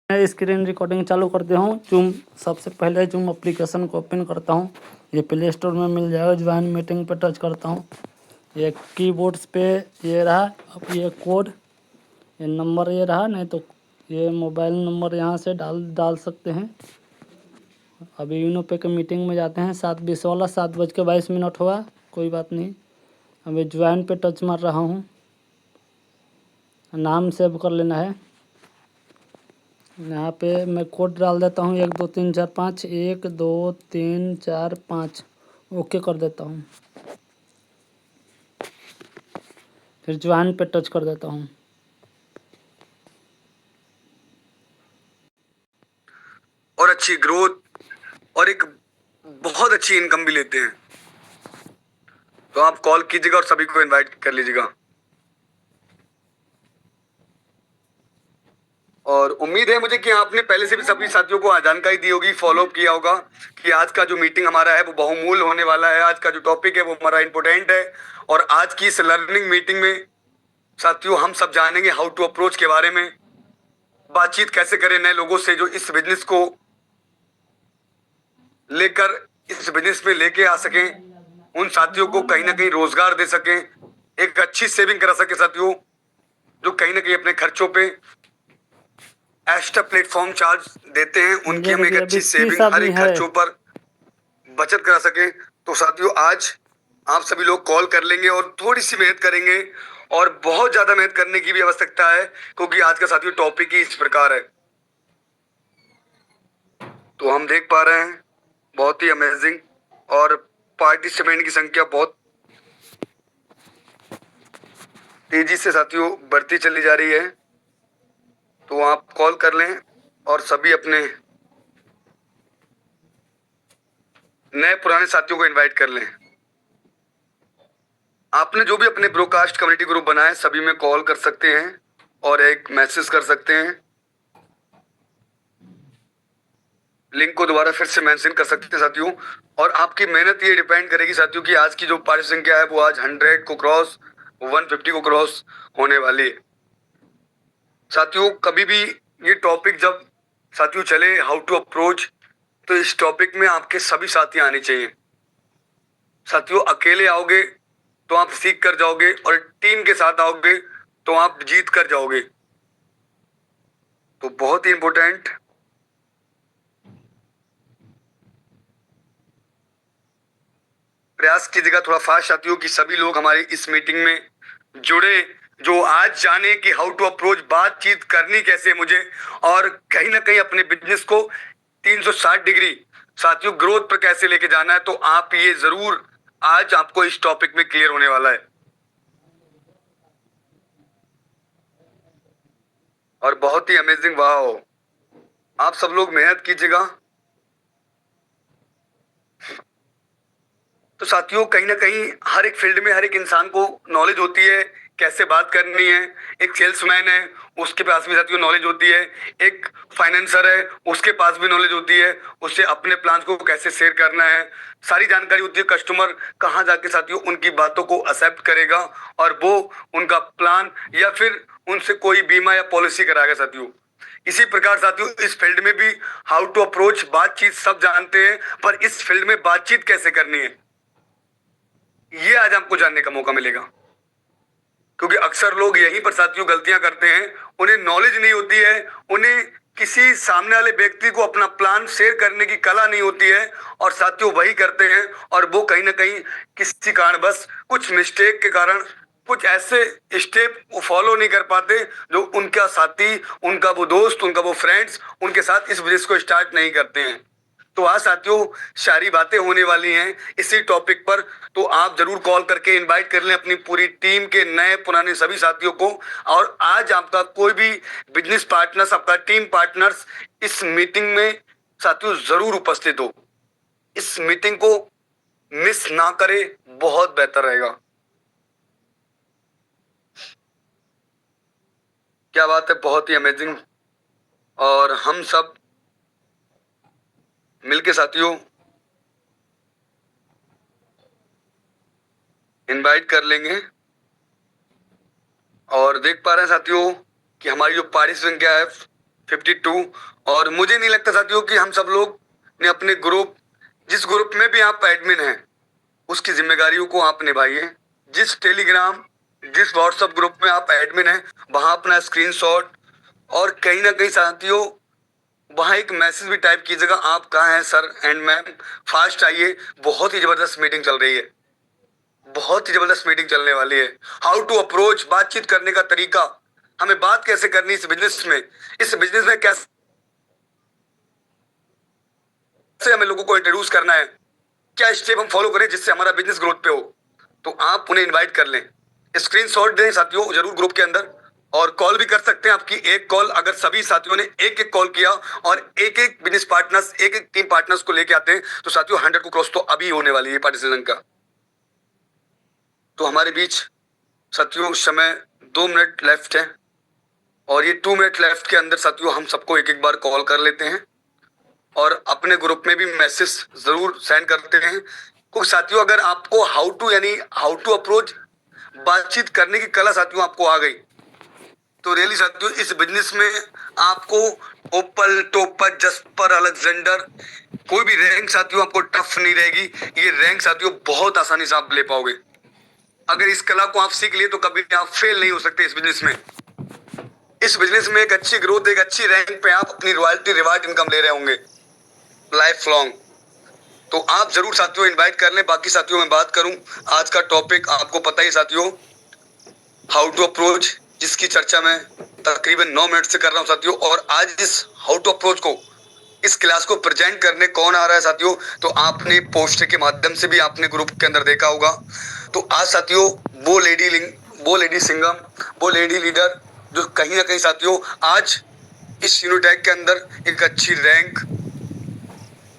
मैं screen recording चालू करते हूँ। जूम सबसे पहले जूम एप्लीकेशन को ओपन करता हूँ। ये प्ले स्टोर में मिल जाएगा। ज्वाइन मीटिंग पे टच करता हूँ। ये कीबोर्ड्स पे ये रहा। अब ये कोड, ये नंबर ये रहा, नहीं तो ये मोबाइल नंबर यहाँ से डाल सकते हैं। अभी यूनो पे के मीटिंग में जाते हैं। 7:20 वाला 7:22 हुआ, कोई बात नहीं। अभी ज्वाइन पे टच मार रहा हूँ। नाम सेव कर लेना है। यहाँ पे मैं कोड डाल देता हूँ 1 2 3 4 5 1 2 3 4 5। ओके कर देता हूँ। फिर ज्वाइन पे टच कर देता हूँ। और अच्छी ग्रोथ और एक बहुत अच्छी इनकम भी लेते हैं। तो आप कॉल कीजिएगा और सभी को इनवाइट कर लीजिएगा। और उम्मीद है मुझे कि आपने पहले से भी सभी साथियों को जानकारी दी होगी, फॉलो किया होगा कि आज का जो मीटिंग हमारा है वो बहुमूल्य होने वाला है। आज का जो टॉपिक है वो हमारा इंपॉर्टेंट है। और आज की इस लर्निंग मीटिंग में साथियों हम सब जानेंगे हाउ टू अप्रोच के बारे में। बातचीत कैसे करें नए लोगों से जो इस बिजनेस को लेकर इस बिजनेस में लेके आ सकें, उन साथियों को कहीं ना कहीं रोजगार दे सकें, एक अच्छी सेविंग करा सके साथियों, जो कहीं ना कहीं अपने खर्चों पे एक्स्ट्रा प्लेटफॉर्म चार्ज देते हैं, उनकी हम एक अच्छी सेविंग हर एक खर्चों पर बचत करा सके। तो साथियों आज आप सभी लोग कॉल कर लेंगे और थोड़ी सी मेहनत करेंगे, और बहुत ज्यादा मेहनत करने की भी आवश्यकता है, क्योंकि आज का साथियों टॉपिक ही इस प्रकार है। तो हम देख पा रहे हैं बहुत ही अमेजिंग, और पार्टिसिपेंट की संख्या बहुत तेजी से साथियों बढ़ती चली जा रही है। तो आप कॉल कर लें और सभी अपने नए पुराने साथियों को इनवाइट कर लें। आपने जो भी अपने ब्रोडकास्ट कम्युनिटी ग्रुप बनाए सभी में कॉल कर सकते हैं और एक मैसेज कर सकते हैं। लिंक को दोबारा फिर से मेंशन कर सकते हैं साथियों। और आपकी मेहनत ये डिपेंड करेगी साथियों कि आज की जो पार्टी संख्या है वो आज 100 को क्रॉस, 150 को क्रॉस होने वाली है। साथियों कभी भी ये टॉपिक जब साथियों चले हाउ टू अप्रोच, तो इस टॉपिक में आपके सभी साथी आने चाहिए। साथियों अकेले आओगे तो आप सीख कर जाओगे, और टीम के साथ आओगे तो आप जीत कर जाओगे। तो बहुत ही इंपॉर्टेंट, प्रयास कीजिएगा थोड़ा फास्ट साथियों कि सभी लोग हमारी इस मीटिंग में जुड़े, जो आज जाने कि हाउ टू अप्रोच, बातचीत करनी कैसे मुझे, और कहीं ना कहीं अपने बिजनेस को 360 डिग्री साथियों ग्रोथ पर कैसे लेके जाना है। तो आप ये जरूर आज आपको इस टॉपिक में क्लियर होने वाला है। और बहुत ही अमेजिंग, वाह, आप सब लोग मेहनत कीजिएगा। तो साथियों कहीं ना कहीं हर एक फील्ड में हर एक इंसान को नॉलेज होती है कैसे बात करनी है। एक सेल्समैन है उसके पास भी साथियों नॉलेज होती है, एक फाइनेंसर है उसके पास भी नॉलेज होती है, उससे अपने प्लान को कैसे शेयर करना है सारी जानकारी होती है। कस्टमर कहाँ जाके साथियों उनकी बातों को एक्सेप्ट करेगा और वो उनका प्लान या फिर उनसे कोई बीमा या पॉलिसी कराएगा साथियों। इसी प्रकार साथियों इस फील्ड में भी हाउ टू अप्रोच, बातचीत सब जानते हैं, पर इस फील्ड में बातचीत कैसे करनी है ये आज आपको जानने का मौका मिलेगा। क्योंकि अक्सर लोग यहीं पर साथियों गलतियां करते हैं, उन्हें नॉलेज नहीं होती है, उन्हें किसी सामने वाले व्यक्ति को अपना प्लान शेयर करने की कला नहीं होती है, और साथियों वही करते हैं, और वो कहीं ना कहीं किसी कारण बस कुछ मिस्टेक के कारण कुछ ऐसे स्टेप वो फॉलो नहीं कर पाते जो उनका साथी, उनका वो दोस्त, उनका वो फ्रेंड्स उनके साथ इस बिजनेस को स्टार्ट नहीं करते हैं। तो आज साथियों सारी बातें होने वाली हैं इसी टॉपिक पर। तो आप जरूर कॉल करके इनवाइट कर लें अपनी पूरी टीम के नए पुराने सभी साथियों को। और आज आपका कोई भी बिजनेस पार्टनर्स, आपका टीम पार्टनर्स इस मीटिंग में साथियों जरूर उपस्थित हो। इस मीटिंग को मिस ना करे, बहुत बेहतर रहेगा। क्या बात है, बहुत ही अमेजिंग। और हम सब मिलके साथियों इनवाइट कर लेंगे, और देख पा रहे हैं साथियों कि हमारी जो पार्टी संख्या है 52। और मुझे नहीं लगता साथियों कि हम सब लोग ने अपने ग्रुप, जिस ग्रुप में भी आप एडमिन हैं, उसकी जिम्मेदारियों को आप निभाइए। जिस टेलीग्राम, जिस व्हाट्सएप ग्रुप में आप एडमिन हैं, वहां अपना स्क्रीनशॉट और कहीं ना कहीं साथियों वहां एक मैसेज भी टाइप कीजिएगा, आप कहाँ हैं सर एंड मैम, फास्ट आइए, बहुत ही जबरदस्त मीटिंग चल रही है, बहुत ही जबरदस्त मीटिंग चलने वाली है। हाउ टू अप्रोच, बातचीत करने का तरीका, हमें बात कैसे करनी इस बिजनेस में, कैसे हमें लोगों को इंट्रोड्यूस करना है, क्या स्टेप हम फॉलो करें जिससे हमारा बिजनेस ग्रोथ पे हो। तो आप उन्हें इनवाइट कर लें, स्क्रीनशॉट दें साथियों जरूर ग्रुप के अंदर, और कॉल भी कर सकते हैं। आपकी एक कॉल, अगर सभी साथियों ने एक एक कॉल किया और एक एक बिजनेस पार्टनर्स, एक एक टीम पार्टनर्स को लेके आते हैं, तो साथियों 100 को क्रॉस तो अभी होने वाली है पार्टिसिपेशन का। तो हमारे बीच साथियों समय 2 मिनट लेफ्ट है, और ये 2 मिनट लेफ्ट के अंदर साथियों हम सबको एक एक बार कॉल कर लेते हैं और अपने ग्रुप में भी मैसेज जरूर सेंड करते हैं। क्योंकि साथियों अगर आपको हाउ टू अप्रोच, बातचीत करने की कला साथियों आपको आ गई, तो रियली साथियों इस बिजनेस में आपको ओपल, टोपल, जस्पर, अलेक्जेंडर, कोई भी रैंक साथियों आपको टफ नहीं रहेगी। ये रैंक साथियों बहुत आसानी से आप ले पाओगे। अगर इस कला को आप सीख लिए तो कभी आप फेल नहीं हो सकते इस बिजनेस में। इस बिजनेस में एक अच्छी ग्रोथ, एक अच्छी रैंक पे आप अपनी रॉयल्टी, रिवार्ड, इनकम ले रहे होंगे लाइफ लॉन्ग। तो आप जरूर साथियों इनवाइट कर लें। बाकी साथियों मैं बात करूं, आज का टॉपिक आपको पता ही साथियों, हाउ टू अप्रोच, जिसकी चर्चा मैं तकरीबन 9 मिनट से कर रहा हूं साथियों। और आज इस हाउ टू अप्रोच को, इस क्लास को प्रेजेंट करने कौन आ रहा है साथियों, तो आपने पोस्टर के माध्यम से भी आपने ग्रुप के अंदर देखा होगा। तो आज साथियों वो लेडी सिंगम, वो लेडी लीडर जो कहीं ना कहीं साथियों आज इस यूनिटैक के अंदर एक अच्छी रैंक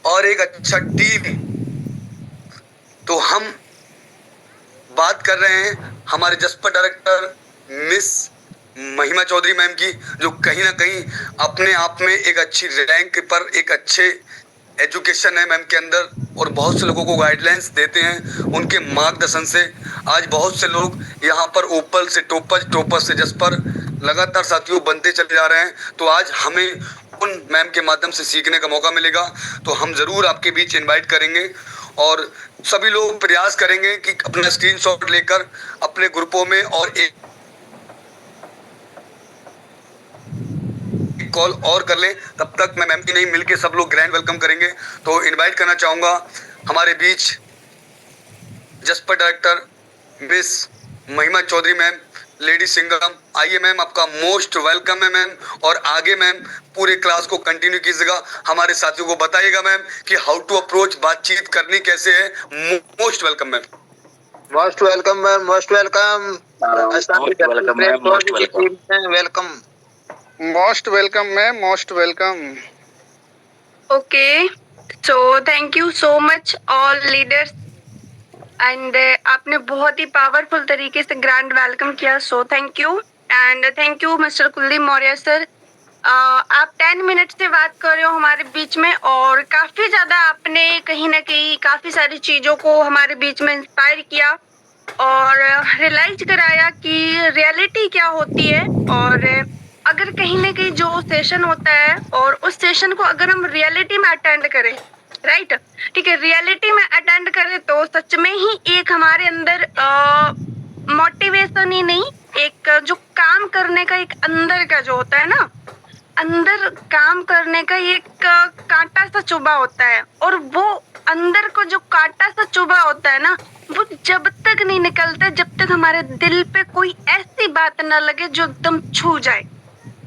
और एक अच्छा टीम, तो हम बात कर रहे हैं हमारे जसपा डायरेक्टर मिस महिमा चौधरी मैम की, जो कहीं ना कहीं अपने आप में एक अच्छी रैंक पर, एक अच्छे एजुकेशन है मैम के अंदर, और बहुत से लोगों को गाइडलाइंस देते हैं। उनके मार्गदर्शन से आज बहुत से लोग यहाँ पर ओपल से टोपल, टोपल से जसपर लगातार साथियों बनते चले जा रहे हैं। तो आज हमें उन मैम के माध्यम से सीखने का मौका मिलेगा, तो हम जरूर आपके बीच इनवाइट करेंगे और सभी लोग प्रयास करेंगे कि अपना स्क्रीनशॉट लेकर अपने ग्रुपों में और एक कॉल और कर लें। तब तक मैं मैम की नहीं, मिलके सब लोग ग्रैंड वेलकम करेंगे। तो इनवाइट करना चाहूंगा हमारे बीच जसपर डायरेक्टर मिस महिमा चौधरी मैम, लेडी सिंगम। आइए मैम, आपका मोस्ट वेलकम है मैम, और आगे मैम पूरे क्लास को कंटिन्यू कीजिएगा, हमारे साथियों को बताइएगा मैम कि हाउ टू अप्रोच, बातचीत करनी कैसे है। Most welcome ma'am. Most welcome ma'am, most welcome. Welcome, Most welcome, ma'am. Most welcome. Okay, so thank you so much all leaders and आपने बहुत ही पावरफुल तरीके से ग्रैंड वेलकम किया, so thank you and thank you mister Kuldeep Maurya sir. आप 10 minute से बात कर रहे हो हमारे बीच में, और काफी ज्यादा आपने कहीं ना कहीं काफी सारी चीजों को हमारे बीच में इंस्पायर किया और रियलाइज कराया कि रियलिटी क्या होती है। और अगर कहीं ना कहीं जो सेशन होता है और उस सेशन को अगर हम रियलिटी में अटेंड करें, राइट, ठीक है, रियलिटी में अटेंड करें तो सच में ही एक हमारे अंदर मोटिवेशन ही नहीं, एक जो काम करने का एक अंदर का जो होता है ना, अंदर काम करने का एक कांटा सा चुभा होता है, और वो अंदर को जो कांटा सा चुभा होता है ना, वो जब तक नहीं निकलता जब तक हमारे दिल पे कोई ऐसी बात ना लगे जो एकदम छू जाए,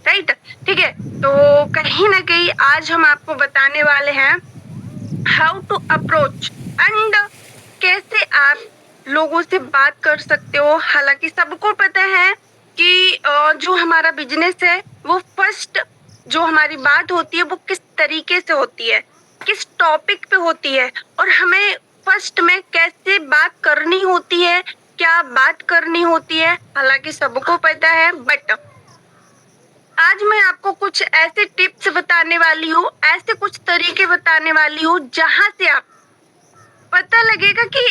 राइट, ठीक है। तो कहीं ना कहीं आज हम आपको बताने वाले हैं हाउ टू अप्रोच एंड कैसे आप लोगों से बात कर सकते हो। हालांकि सबको पता है कि जो हमारा बिजनेस है वो फर्स्ट जो हमारी बात होती है वो किस तरीके से होती है, किस टॉपिक पे होती है, और हमें फर्स्ट में कैसे बात करनी होती है, क्या बात करनी होती है, हालांकि सबको पता है। बट आज मैं आपको कुछ ऐसे टिप्स बताने वाली हूँ, ऐसे कुछ तरीके बताने वाली हूँ जहाँ से आप पता लगेगा कि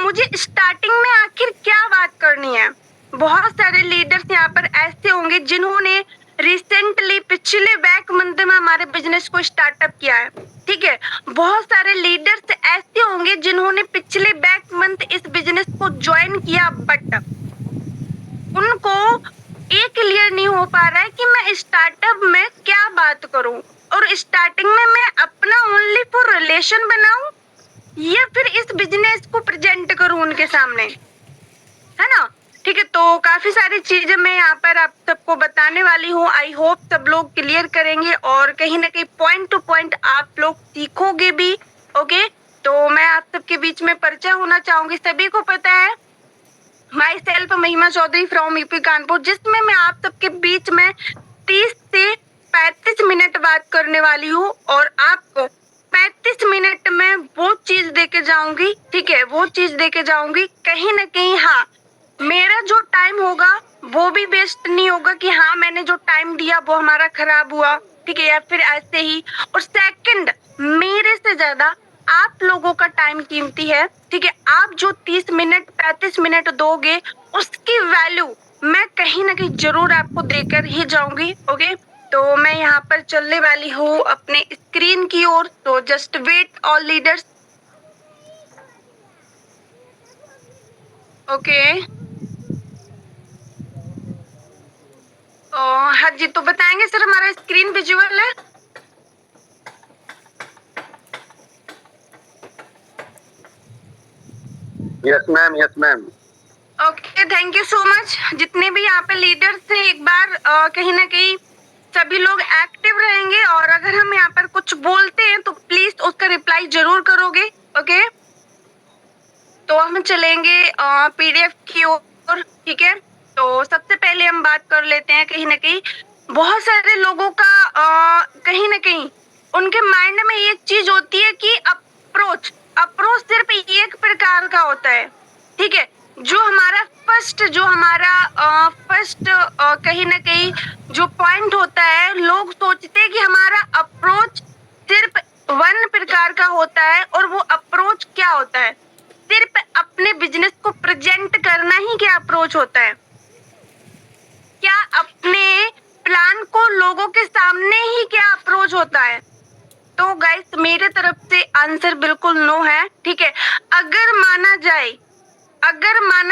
मुझे स्टार्टिंग में आखिर क्या बात करनी है। बहुत सारे लीडर्स यहाँ पर ऐसे होंगे जिन्होंने रिसेंटली पिछले बैक मंथ में हमारे बिजनेस को स्टार्टअप किया है, ठीक है। बहुत सारे लीडर्स ऐसे होंगे जिन्होंने पिछले बैक मंथ इस बिजनेस को ज्वाइन किया, बट उनको ये क्लियर नहीं हो पा रहा है कि मैं स्टार्टअप में क्या बात करूं, और स्टार्टिंग में मैं अपना ओनली फॉर रिलेशन बनाऊं या फिर इस बिजनेस को प्रेजेंट करूं उनके सामने, है ना। ठीक है, तो काफी सारी चीजें मैं यहाँ पर आप सबको बताने वाली हूँ। आई होप सब लोग क्लियर करेंगे और कहीं ना कहीं पॉइंट टू पॉइंट आप लोग सीखोगे भी। ओके, तो मैं आप सबके बीच में परिचय होना चाहूंगी। सभी को पता है माई सेल्फ महिमा चौधरी फ्रॉम यूपी कानपुर, जिसमें मैं आप सबके बीच में 30 से 35 मिनट बात करने वाली हूँ और आपको 35 मिनट में वो चीज देके जाऊंगी, ठीक है, वो चीज देके जाऊंगी। कहीं ना कहीं हाँ, मेरा जो टाइम होगा वो भी वेस्ट नहीं होगा कि हाँ मैंने जो टाइम दिया वो हमारा खराब हुआ, ठीक है, या फिर ऐसे ही। और सेकंड, मेरे से ज्यादा आप लोगों का टाइम कीमती है, ठीक है। आप जो 30 मिनट 35 मिनट दोगे उसकी वैल्यू मैं कहीं ना कहीं जरूर आपको देकर ही जाऊंगी। ओके, तो मैं यहाँ पर चलने वाली हूँ अपने स्क्रीन की ओर, तो just wait all leaders. Okay, हाँ जी, तो बताएंगे सर हमारा स्क्रीन विजुअल है? Yes ma'am, yes ma'am. Okay, thank you so much. जितने भी यहाँ पे लीडर्स हैं, एक बार कहीं ना कहीं सभी लोग एक्टिव रहेंगे और अगर हम यहाँ पर कुछ बोलते हैं तो प्लीज उसका रिप्लाई जरूर करोगे। ओके, तो हम चलेंगे पीडीएफ की ओर, ठीक है। तो सबसे पहले हम बात कर लेते हैं, कहीं ना कहीं बहुत सारे लोगों का कहीं ना कहीं उनके माइंड में एक चीज होती है कि अप्रोच सिर्फ एक प्रकार का होता है, ठीक है। जो हमारा फर्स्ट कहीं ना कहीं जो पॉइंट होता है, लोग सोचते हैं कि हमारा अप्रोच सिर्फ वन प्रकार का होता है, और वो अप्रोच क्या होता है? सिर्फ अपने बिजनेस को प्रेजेंट करना ही क्या अप्रोच होता है? क्या अपने प्लान को लोगों के सामने ही क्या अप्रोच होता है? तो गाइस, मेरे तरफ से आंसर बिल्कुल नो है, ठीक है। अगर माना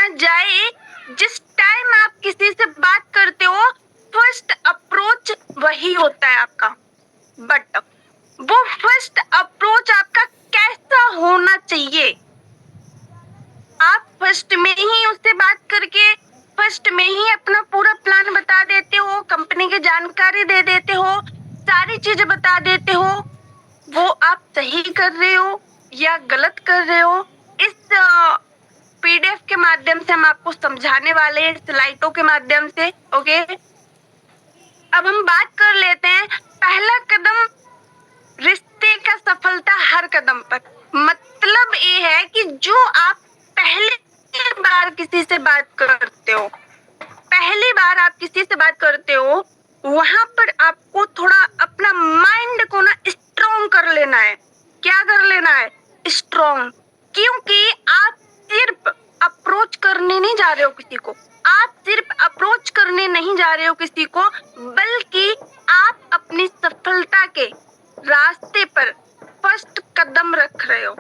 जाए जिस टाइम आप किसी से बात करते हो, फर्स्ट अप्रोच वही होता है आपका, बट वो फर्स्ट अप्रोच आपका कैसा होना चाहिए? आप फर्स्ट में ही उससे बात करके फर्स्ट में ही अपना पूरा प्लान बता देते हो, कंपनी की जानकारी दे देते हो, सारी चीजें बता देते हो, वो आप सही कर रहे हो या गलत कर रहे हो? इस पीडीएफ के माध्यम से हम आपको समझाने वाले हैं, स्लाइडों के माध्यम से। ओके, अब हम बात कर लेते हैं पहला कदम, रिश्ते का सफलता हर कदम पर। मतलब ये है कि जो आप पहली बार किसी से बात करते हो, वहां पर आपको थोड़ा अपना माइंड को ना स्ट्रॉन्ग कर लेना है। क्या कर लेना है? स्ट्रॉन्ग। क्योंकि आप सिर्फ अप्रोच करने नहीं जा रहे हो किसी को, बल्कि आप अपनी सफलता के रास्ते पर फर्स्ट कदम रख रहे हो।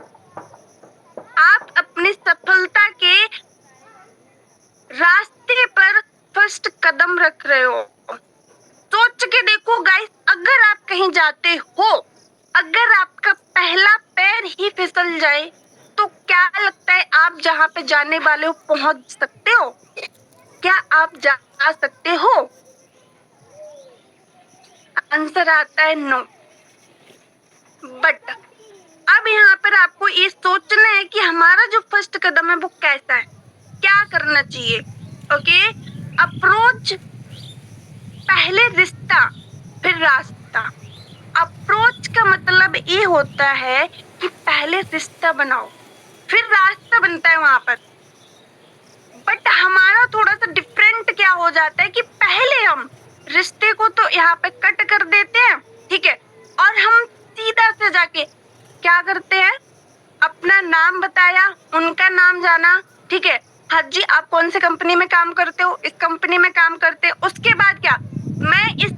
आप अपनी सफलता के रास्ते पर फर्स्ट कदम रख रहे हो। सोच के देखो गाइस, अगर आप कहीं जाते हो, अगर आपका पहला पैर ही फिसल जाए तो क्या लगता है आप जहाँ पे जाने वाले हो पहुंच सकते हो? क्या आप जा सकते हो? आंसर आता है नो। बट अब यहाँ पर आपको ये सोचना है कि हमारा जो फर्स्ट कदम है वो कैसा है, क्या करना चाहिए। ओके, अप्रोच पहले रिश्ता फिर रास्ता। अप्रोच का मतलब ये होता है कि पहले रिश्ता बनाओ फिर रास्ता बनता है वहां पर। बट हमारा थोड़ा सा डिफरेंट क्या हो जाता है कि पहले हम रिश्ते को तो यहाँ पे कट कर देते हैं, ठीक है, और हम सीधा से जाके क्या करते हैं, अपना नाम बताया, उनका नाम जाना, ठीक है, हाँ जी आप कौन से कंपनी में काम करते हो, इस कंपनी में काम करते हो। उसके बाद क्या, मैं इस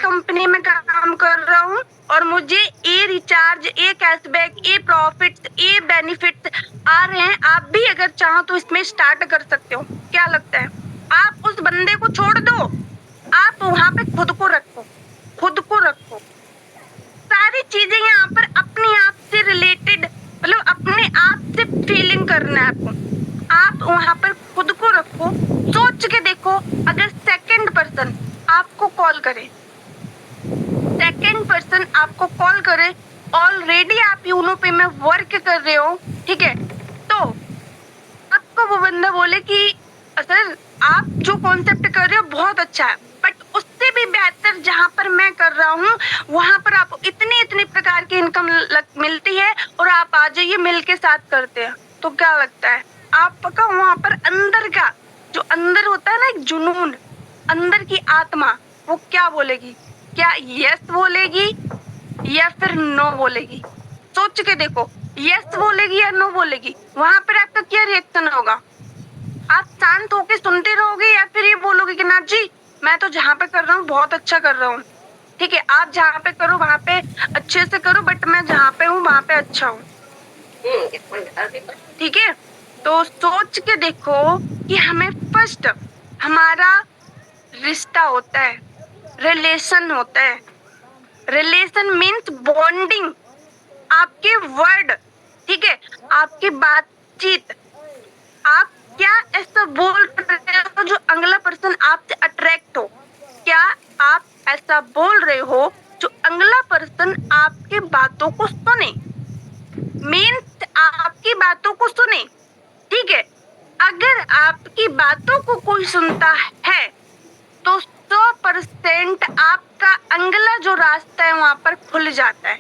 कंपनी में काम कर रहा हूँ और मुझे ये रिचार्ज, ये कैशबैक, ये प्रॉफिट्स, ये बेनिफिट्स आ रहे हैं। आप भी अगर चाहो तो इसमें स्टार्ट कर सकते हो। क्या लगता है? आप उस बंदे को छोड़ दो, आप वहां पे खुद को रखो, खुद को रखो। सारी चीजें यहाँ पर अपने आप से रिलेटेड, मतलब अपने आप से फीलिंग करना है आपको। आप वहां पर खुद को रखो, सोच के देखो, अगर सेकंड पर्सन आपको कॉल करे, सेकंड पर्सन आपको कॉल करे, ऑलरेडी आप यूनो पे में वर्क कर रहे हो, ठीक है, तो आपको वो बंदा बोले कि सर आप जो कॉन्सेप्ट कर रहे हो बहुत अच्छा है, बट उससे भी बेहतर जहाँ पर मैं कर रहा हूँ वहां पर आपको इतनी इतनी प्रकार की इनकम मिलती है और आप आ जाइए, मिल के साथ करते हैं। तो क्या लगता है आपका वहां पर अंदर का जो अंदर होता है ना, एक जुनून, अंदर की आत्मा, वो क्या बोलेगी? क्या यस बोलेगी या फिर नो बोलेगी? सोच के देखो, यस बोलेगी या नो बोलेगी? वहां पर आपका क्या रिएक्शन होगा? आप शांत होके सुनते रहोगे या फिर ये बोलोगे कि ना जी मैं तो जहाँ पे कर रहा हूँ बहुत अच्छा कर रहा हूँ, ठीक है, आप जहाँ पे करो वहां पे अच्छे से करो, बट मैं जहाँ पे हूँ वहां पे अच्छा हूँ, ठीक है। तो सोच के देखो कि हमें फर्स्ट हमारा रिश्ता होता है, रिलेशन होता है। रिलेशन मीन्स बॉन्डिंग, आपके वर्ड, ठीक है, आपकी बातचीत, आप क्या ऐसा बोल रहे हो जो अगला पर्सन आपसे अट्रैक्ट हो? क्या आप ऐसा बोल रहे हो जो अगला पर्सन आपकी बातों को सुने? मीन्स आपकी बातों को सुने, ठीक है। अगर आपकी बातों को कोई सुनता है तो 100% आपका अगला जो रास्ता है वहां पर खुल जाता है,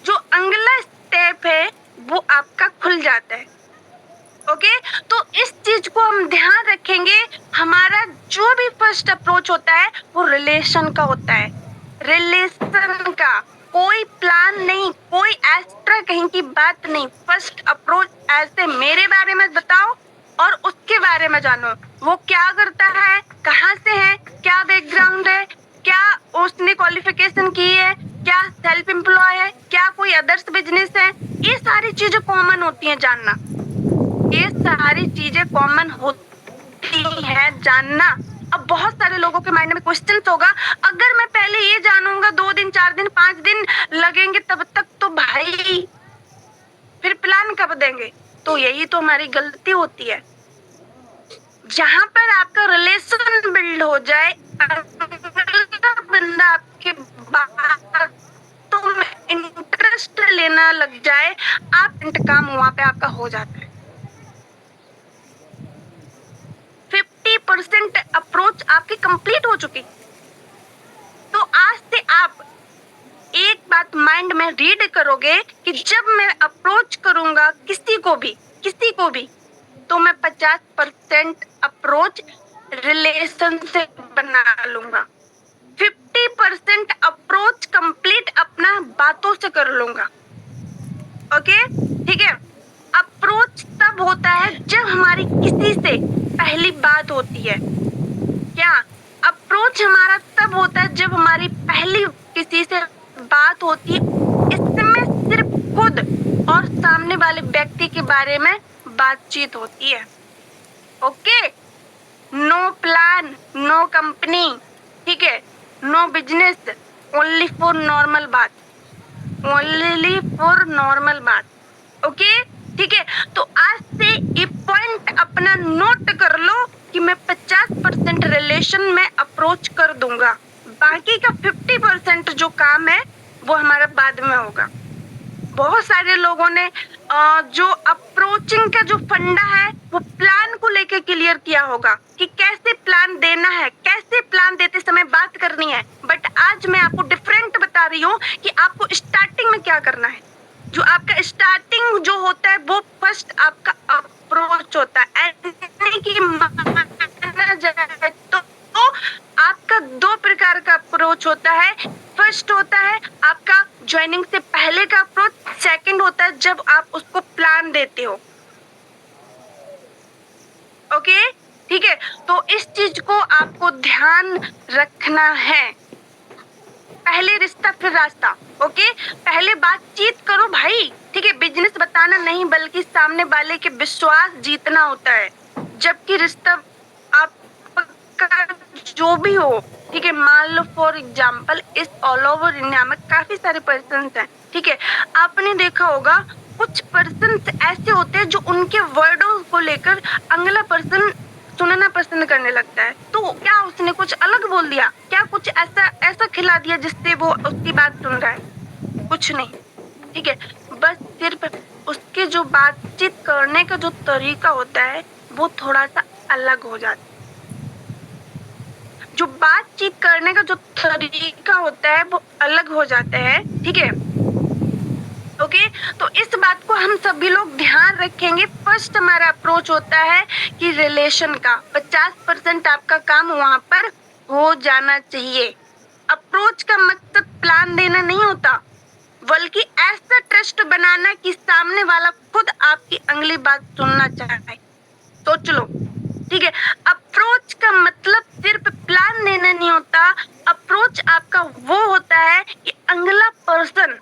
जो अगला स्टेप है वो आपका खुल जाता है। ओके, तो इस चीज को हम ध्यान रखेंगे। हमारा जो भी फर्स्ट अप्रोच होता है वो रिलेशन का होता है, रिलेशन का, कोई प्लान नहीं, कोई एक्स्ट्रा कहीं की बात नहीं। फर्स्ट अप्रोच ऐसे मेरे बारे में बताओ और उसके बारे में जानो, वो क्या करता है, कहाँ से है, क्या बैकग्राउंड है, क्या उसने क्वालिफिकेशन की है, क्या सेल्फ एम्प्लॉय है, क्या कोई अदर्स बिजनेस है। ये सारी चीजें कॉमन होती हैं जानना, ये सारी चीजें कॉमन होती है जानना। अब बहुत सारे लोगों के माइंड में क्वेश्चन होगा, अगर मैं पहले ये जानूंगा 2 दिन 4 दिन 5 दिन लगेंगे तब तक, तो भाई फिर प्लान कब देंगे? तो यही तो हमारी गलती होती है। जहां पर आपका रिलेशन बिल्ड हो जाए, बंदा आपके बातों में इंटरेस्ट लेना लग जाए, आप काम वहां पे आपका हो जाता है। 50% अप्रोच आपकी कंप्लीट हो चुकी। तो आज से आप एक बात माइंड में रीड करोगे कि जब मैं अप्रोच करूंगा किसी को भी तो मैं 50% अप्रोच रिलेशन से बना लूंगा, 50% अप्रोच कंप्लीट अपना बातों से कर लूंगा। ओके, ठीक है। अप्रोच तब होता है जब हमारी किसी से पहली बात होती है। क्या अप्रोच हमारा तब होता है जब हमारी पहली किसी से बात होती है, इसमें सिर्फ खुद और सामने वाले व्यक्ति के बारे में बातचीत होती है। Okay, no plan, no company, ठीक है, no business, only for normal बात, ओनली फॉर नॉर्मल बात। ओके, ठीक है। तो आज से ये पॉइंट अपना नोट कर लो कि मैं 50% रिलेशन में अप्रोच कर दूंगा, बाकी का 50% जो काम है वो हमारा बाद में होगा। बहुत सारे लोगों ने जो अप्रोचिंग का जो फंडा है वो प्लान को लेके क्लियर किया होगा कि कैसे प्लान देना है, कैसे प्लान देते समय बात करनी है, बट आज मैं आपको डिफरेंट बता रही हूँ कि आपको स्टार्टिंग में क्या करना है। जो आपका स्टार्टिंग जो होता है वो फर्स्ट आपका अप्रोच होता है। यानी कि माना जाए तो आपका 2 प्रकार का अप्रोच होता है। फर्स्ट होता है आपका ज्वाइनिंग से पहले का अप्रोच, सेकंड होता है जब आप उसको प्लान देते हो। ओके, ठीक है, तो इस चीज को आपको ध्यान रखना है। पहले रिश्ता फिर रास्ता। ओके, पहले बातचीत करो भाई, ठीक है। बिजनेस बताना नहीं बल्कि सामने वाले के विश्वास जीतना होता है। जबकि रिश्ता आपका जो भी हो, ठीक है, मान लो फॉर एग्जाम्पल इस ऑल ओवर इंडिया में काफी सारे पर्सन हैं, ठीक है। आपने देखा होगा कुछ पर्सन ऐसे होते हैं जो उनके वर्डों को लेकर अगला पर्सन सुनना पसंद करने लगता है। तो क्या उसने कुछ अलग बोल दिया, क्या कुछ ऐसा खिला दिया जिससे वो उसकी बात सुन रहा है? कुछ नहीं, ठीक है। बस सिर्फ उसके जो बातचीत करने का जो तरीका होता है वो थोड़ा सा अलग हो जाता है। जो बातचीत करने का जो तरीका होता है वो अलग हो जाता है, ठीक है। ओके, तो इस बात को हम सभी लोग ध्यान रखेंगे। फर्स्ट हमारा अप्रोच होता है कि रिलेशन का 50% आपका काम वहां पर हो जाना चाहिए। अप्रोच का मकसद प्लान देना नहीं होता, बल्कि ऐसा ट्रस्ट बनाना कि सामने वाला खुद आपकी अगली बात सुनना चाहे। सोच लो, ठीक है। अप्रोच का मतलब सिर्फ प्लान देना नहीं होता। अप्रोच आपका वो होता है कि अगला पर्सन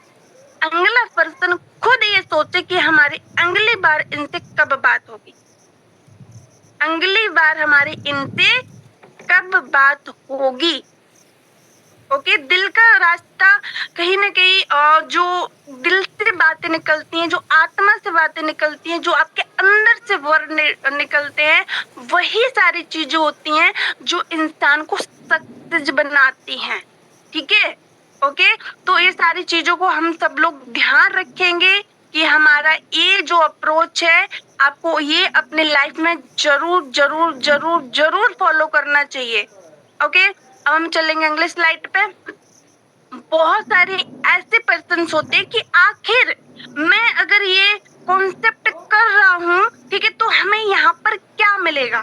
खुद ये सोचे कि हमारी अगली बार इनसे कब बात होगी, अगली बार हमारी इनसे कब बात होगी। ओके, दिल का रास्ता कहीं ना कहीं जो दिल से बातें निकलती हैं, जो आत्मा से बातें निकलती हैं, जो आपके अंदर से वर्ड निकलते हैं, वही सारी चीजें होती हैं जो इंसान को सक्सेस बनाती हैं, ठीक है। ओके, तो ये सारी चीजों को हम सब लोग ध्यान रखेंगे कि हमारा ये जो अप्रोच है आपको ये अपने लाइफ में जरूर जरूर जरूर जरूर फॉलो करना चाहिए। ओके, अब हम चलेंगे अगले स्लाइड पे। बहुत सारे ऐसे पर्सन होते हैं कि आखिर मैं अगर ये कॉन्सेप्ट कर रहा हूँ, ठीक है, तो हमें यहाँ पर क्या मिलेगा।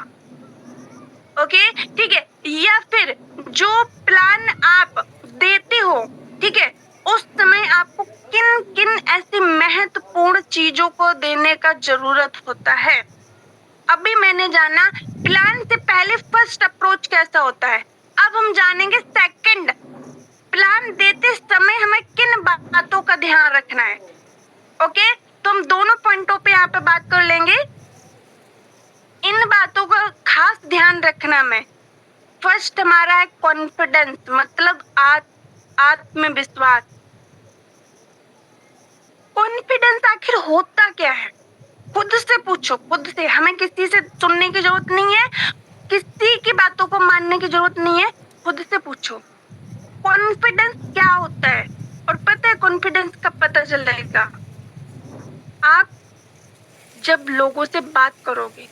ओके, ठीक है, या फिर जो प्लान आप देते हो, ठीक है, उस समय आपको किन किन ऐसी महत्वपूर्ण चीजों को देने का जरूरत होता है। अभी मैंने जाना प्लान से पहले फर्स्ट अप्रोच कैसा होता है, अब हम जानेंगे सेकंड। प्लान देते समय हमें किन बातों का ध्यान रखना है। ओके, तो हम दोनों पॉइंटों पे यहाँ पे बात कर लेंगे। इन बातों का खास ध्यान रखना में फर्स्ट हमारा है कॉन्फिडेंस, मतलब आत्मविश्वास। कॉन्फिडेंस आखिर होता क्या है, खुद से पूछो, खुद से। हमें किसी से सुनने की जरूरत नहीं है, किसी की बातों को मानने की जरूरत नहीं है, खुद से पूछो कॉन्फिडेंस क्या होता है। और पता है कॉन्फिडेंस कब पता चलेगा, आप जब लोगों से बात करोगे।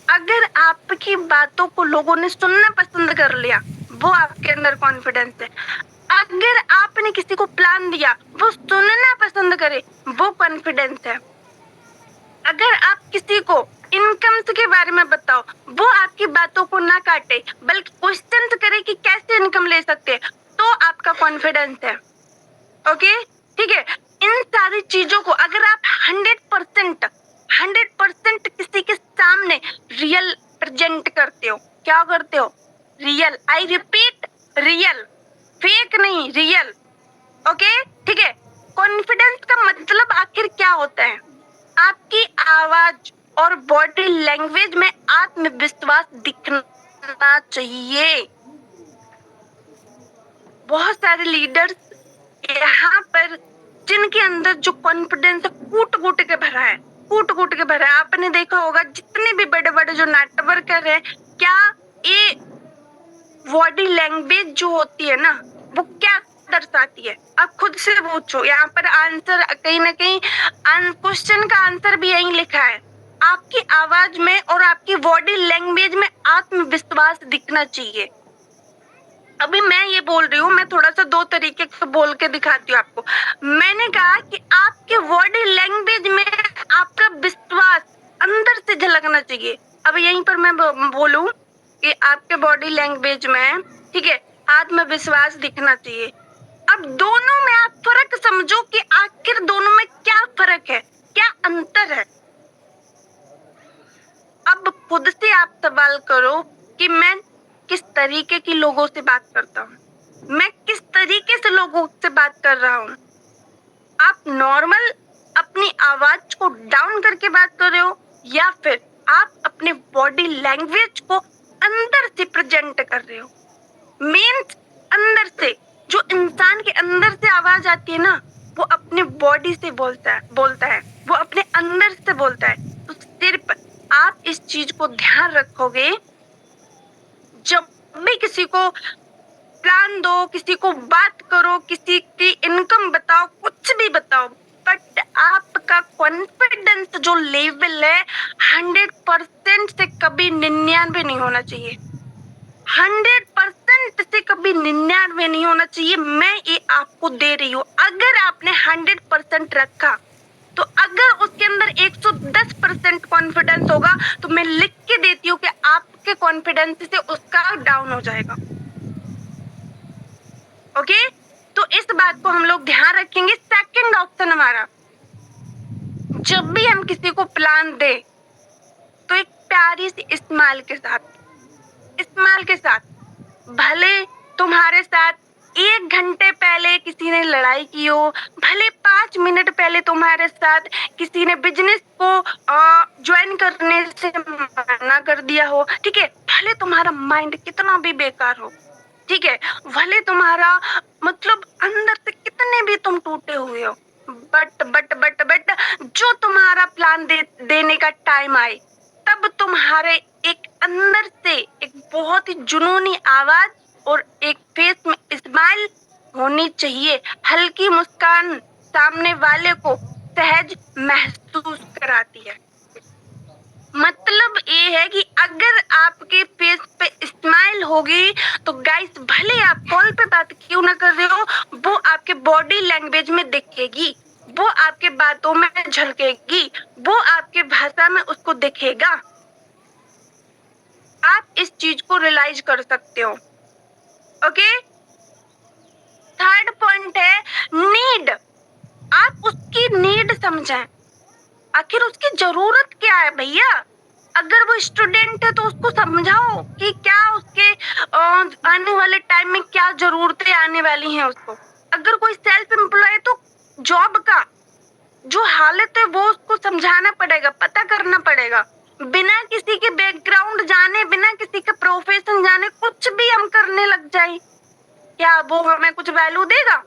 अगर आपकी बातों को लोगों ने सुनना पसंद कर लिया, वो आपके अंदर कॉन्फिडेंस है। अगर आपने किसी को प्लान दिया, वो सुनना पसंद करे, वो कॉन्फिडेंस है। अगर आप किसी को इनकम के बारे में बताओ, वो आपकी बातों को ना काटे बल्कि क्वेश्चन करे कि कैसे इनकम ले सकते हैं, तो आपका कॉन्फिडेंस है। ओके, ठीक है। इन सारी चीजों को अगर आप 100% किसी के सामने रियल प्रेजेंट करते हो, क्या करते हो, real, I repeat real, fake नहीं, रियल। ओके, ठीक है। कॉन्फिडेंस का मतलब आखिर क्या होता है, आपकी आवाज और बॉडी लैंग्वेज में आत्मविश्वास दिखना चाहिए। बहुत सारे लीडर्स यहाँ पर जिनके अंदर जो कॉन्फिडेंस कूट कूट के भरा है, कूट कूट के भरा है। आपने देखा होगा जितने भी बड़े बड़े जो नेटवर्कर है, क्या ये बॉडी लैंग्वेज जो होती है ना, वो क्या दर्शाती है, आप खुद से पूछो। यहाँ पर आंसर कहीं ना कहीं क्वेश्चन का आंसर भी यही लिखा है, आपकी आवाज में और आपकी बॉडी लैंग्वेज में आत्मविश्वास दिखना चाहिए। अभी मैं ये बोल रही हूँ, मैं थोड़ा सा दो तरीके से बोल के दिखाती हूँ आपको। मैंने कहा कि आपके बॉडी लैंग्वेज में आपका विश्वास अंदर से झलकना चाहिए। अब यहीं पर मैं बोलूं कि आपके बॉडी लैंग्वेज में, ठीक है, आत्मविश्वास दिखना चाहिए। अब दोनों में आप फर्क समझो कि आखिर दोनों में क्या फर्क है, क्या अंतर है। अब खुद से आप सवाल करो कि मैं किस तरीके की लोगों से बात करता हूँ, मैं किस तरीके से लोगों से बात कर रहा हूँ। आप नॉर्मल अपनी आवाज को डाउन करके बात कर रहे हो या फिर आप अपने बॉडी लैंग्वेज को अंदर से प्रेजेंट कर रहे हो। मीन्स अंदर से, जो इंसान के अंदर से आवाज आती है ना, वो अपने बॉडी से बोलता है, वो अपने अंदर से बोलता है। तो सिर्फ आप इस चीज को ध्यान रखोगे, जब भी किसी को प्लान दो, किसी को बात करो, किसी की इनकम बताओ, कुछ भी बताओ, बट आपका कॉन्फिडेंस जो लेवल है 100% से कभी 99 नहीं होना चाहिए। 100% से कभी 99 नहीं होना चाहिए। मैं ये आपको दे रही हूँ। अगर आपने 100% रखा, तो अगर उसके अंदर 110% कॉन्फिडेंस होगा, तो मैं लिख के देती हूँ कि आपके कॉन्फिडेंस से उसका डाउन हो जाएगा। ओके, तो इस बात को हम लोग ध्यान रखेंगे। सेकंड ऑप्शन हमारा, जब भी हम किसी को प्लान दे तो एक प्यारी सी स्माइल के साथ, भले तुम्हारे साथ 1 घंटे पहले किसी ने लड़ाई की हो, भले 5 मिनट पहले तुम्हारे साथ किसी ने बिजनेस को ज्वाइन करने से मना कर दिया हो, ठीक है, भले तुम्हारा माइंड कितना भी बेकार हो, ठीक है, भले तुम्हारा मतलब अंदर से कितने भी तुम टूटे हुए हो, बट जो तुम्हारा प्लान देने का टाइम आए, तब तुम्हारे एक अंदर से एक बहुत ही जुनूनी आवाज और एक फेस में स्माइल होनी चाहिए। हल्की मुस्कान सामने वाले को सहज महसूस कराती है। मतलब ये है कि अगर आपके फेस पे स्माइल होगी तो गाइस, भले आप कॉल पे बात क्यों ना कर रहे हो, वो आपके बॉडी लैंग्वेज में दिखेगी, वो आपके बातों में झलकेगी, वो आपके भाषा में उसको दिखेगा। आप इस चीज को रियलाइज कर सकते हो। ओके, थर्ड पॉइंट है नीड। आप उसकी नीड समझें, आखिर उसकी जरूरत क्या है भैया। अगर वो स्टूडेंट है तो उसको समझाओ कि क्या उसके आने वाले टाइम में क्या जरूरतें आने वाली हैं उसको। अगर कोई सेल्फ एम्प्लॉय है तो जॉब का जो हालत है वो उसको समझाना पड़ेगा, पता करना पड़ेगा। बिना किसी के बैकग्राउंड जाने, बिना किसी का प्रोफेशन जाने कुछ भी हम करने लग जाए, क्या वो हमें कुछ वैल्यू देगा?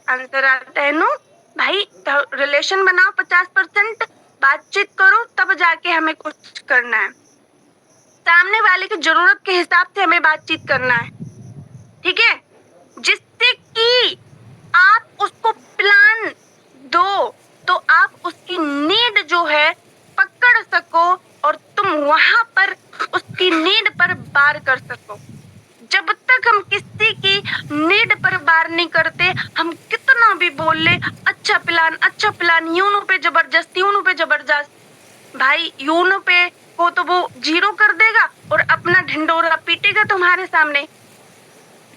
आंसर आता है नो। भाई रिलेशन बनाओ, 50% बातचीत करो, तब जाके हमें कुछ करना है। सामने वाले की जरूरत के हिसाब से हमें बातचीत करना है, ठीक है, जिससे कि आप उसको प्लान दो तो आप उसकी नीड जो है पकड़ सको और तुम वहां पर उसकी नीड पर वार कर सको। जब तक हम किसी की नीड पर वार नहीं करते, हम कितना भी बोल ले अच्छा प्लान, यूनो पे जबरदस्त, भाई यूनो पे को तो वो 0 कर देगा और अपना ढिंडोरा पीटेगा तुम्हारे सामने।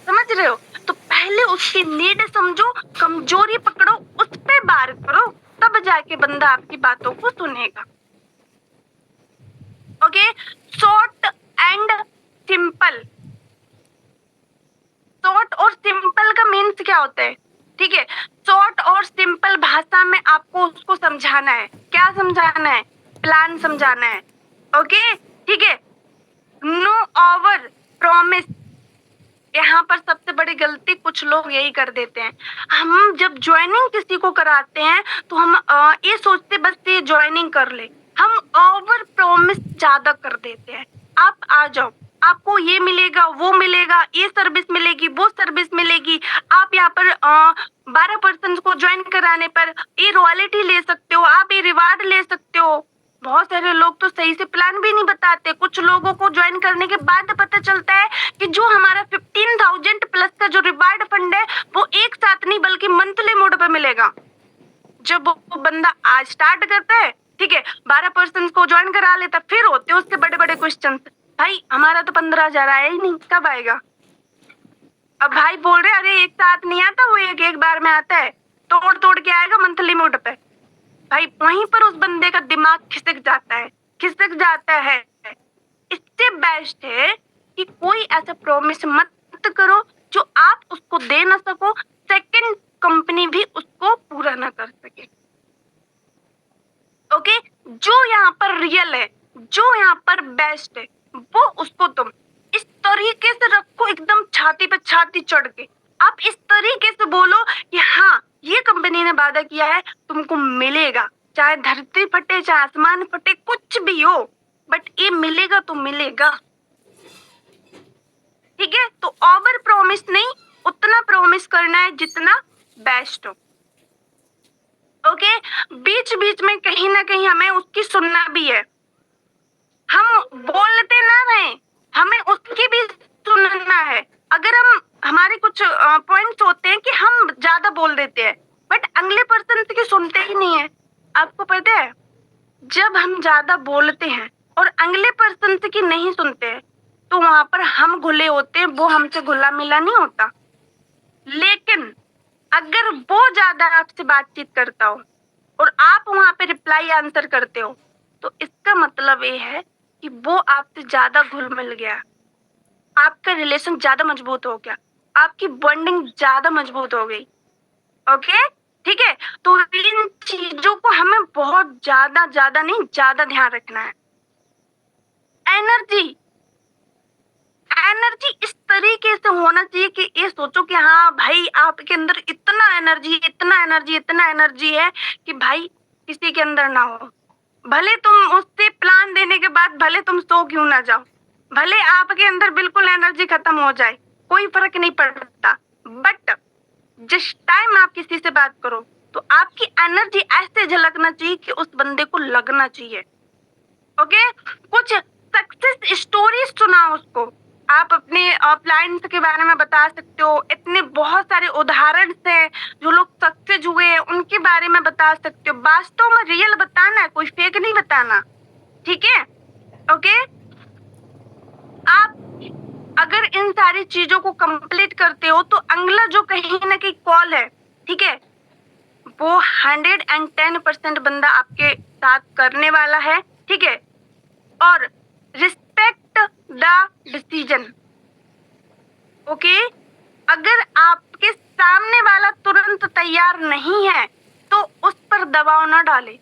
समझ रहे हो? तो पहले उसकी नीड समझो, कमजोरी पकड़ो, उस पे वार करो, तब जाके बंदा आपकी बातों को सुनेगा। Okay, short and simple. Short और सिंपल का मीन्स क्या होता है? ठीक है, शॉर्ट और सिंपल भाषा में आपको उसको समझाना है। क्या समझाना है? प्लान समझाना है। ओके, ठीक है। No over promise. यहाँ पर सबसे बड़ी गलती कुछ लोग यही कर देते हैं। हम जब ज्वाइनिंग किसी को कराते हैं तो हम ये सोचते बस ये ज्वाइनिंग कर ले, हम ओवर प्रॉमिस ज्यादा कर देते हैं। आप आ जाओ, आपको ये मिलेगा, वो मिलेगा, ये सर्विस मिलेगी, वो सर्विस मिलेगी, आप यहाँ पर 12 पर्सन को ज्वाइन कराने पर ये रॉयल्टी ले सकते हो, आप ये रिवार्ड ले सकते हो। बहुत सारे लोग तो सही से प्लान भी नहीं बताते। कुछ लोगों को ज्वाइन करने के बाद पता चलता है कि जो हमारा 15,000 प्लस का जो रिवार्ड फंड है वो एक साथ नहीं बल्कि मंथली मोड पे मिलेगा। जब वो बंदा आज स्टार्ट करता है, ठीक है, 12 पर्सन को ज्वाइन करा लेता, फिर होते हैं उसके बड़े बड़े क्वेश्चन, भाई हमारा तो 15,000 आया ही नहीं, कब आएगा? अब भाई बोल रहे अरे एक साथ नहीं आता, वो एक बार में आता है, तोड़ के आएगा मंथली मोड पे। भाई वहीं पर उस बंदे का दिमाग खिसक जाता है। सबसे बेस्ट है कि कोई ऐसा प्रॉमिस मत करो जो आप उसको दे ना सको, सेकंड कंपनी भी उसको पूरा ना कर सके। ओके, जो यहाँ पर रियल है, जो यहाँ पर बेस्ट है, वो उसको तुम इस तरीके से रखो, एकदम छाती पे छाती चढ़ के। आप इस तरीके से बोलो कि हाँ, ये कंपनी ने वादा किया है तुमको मिलेगा, चाहे धरती फटे, चाहे आसमान फटे, कुछ भी हो, बट ये मिलेगा तो मिलेगा। ठीक है, तो ओवर प्रॉमिस नहीं, उतना प्रॉमिस करना है जितना बेस्ट हो। ओके, बीच बीच में कहीं ना कहीं हमें उसकी सुनना भी है। हम बोलते ना रहे, हमें उसकी भी सुनना है। अगर हमारे कुछ पॉइंट्स होते हैं कि हम ज्यादा बोल देते हैं, बट अगले पर्सन की सुनते ही नहीं है। आपको पता है, जब हम ज्यादा बोलते हैं और अगले पर्सन की नहीं सुनते हैं, तो वहां पर हम घुले होते हैं, वो हमसे घुला मिला नहीं होता। लेकिन अगर वो ज्यादा आपसे बातचीत करता हो और आप वहां पे रिप्लाई आंसर करते हो, तो इसका मतलब ये है कि वो आपसे ज्यादा घुल मिल गया, आपका रिलेशन ज्यादा मजबूत हो गया, आपकी बॉन्डिंग ज्यादा मजबूत हो गई। ओके, ठीक है, तो इन चीजों को हमें बहुत ज्यादा नहीं, ज्यादा ध्यान रखना है। एनर्जी इस तरीके से होना चाहिए कि ये सोचो कि हाँ भाई, आपके अंदर इतना एनर्जी है कि भाई किसी के अंदर ना हो। भले तुम उससे प्लान देने के बाद भले तुम सो क्यों ना जाओ, भले आपके अंदर बिल्कुल एनर्जी खत्म हो जाए, कोई फर्क नहीं पड़ता, बट जिस टाइम आप किसी से बात करो तो आपकी एनर्जी ऐसे झलकना चाहिए कि उस बंदे को लगना चाहिए। ओके, कुछ सक्सेस स्टोरीज सुनाओ उसको, आप अपने क्लाइंट्स के बारे में बता सकते हो। इतने बहुत सारे उदाहरण हैं जो लोग सक्सेस हुए हैं, उनके बारे में बता सकते हो। वास्तव में रियल बताना है, कोई फेक नहीं बताना। ठीक है, ओके, आप अगर इन सारी चीजों को कंप्लीट करते हो तो अगला जो कहीं ना कहीं कॉल है, ठीक है, वो 110% बंदा आपके साथ करने वाला है। ठीक है, और रिस्पेक्ट द डिसीजन। ओके, अगर आपके सामने वाला तुरंत तैयार नहीं है तो उस पर दबाव ना डाले।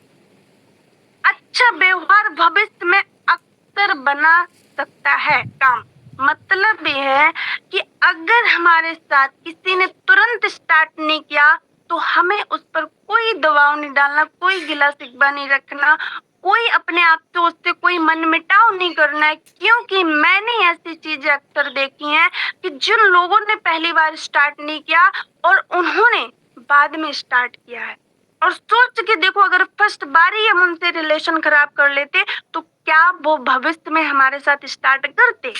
अच्छा व्यवहार भविष्य में अक्सर बना सकता है काम। मतलब ये है कि अगर हमारे साथ किसी ने तुरंत स्टार्ट नहीं किया तो हमें उस पर कोई दबाव नहीं डालना, कोई गिला शिकवा नहीं रखना, कोई अपने आप से उससे कोई मनमुटाव नहीं करना है। क्योंकि मैंने ऐसी चीजें अक्सर देखी हैं कि जिन लोगों ने पहली बार स्टार्ट नहीं किया और उन्होंने बाद में स्टार्ट किया है, और सोच के देखो, अगर फर्स्ट बार ही हम उनसे रिलेशन खराब कर लेते तो क्या वो भविष्य में हमारे साथ स्टार्ट करते?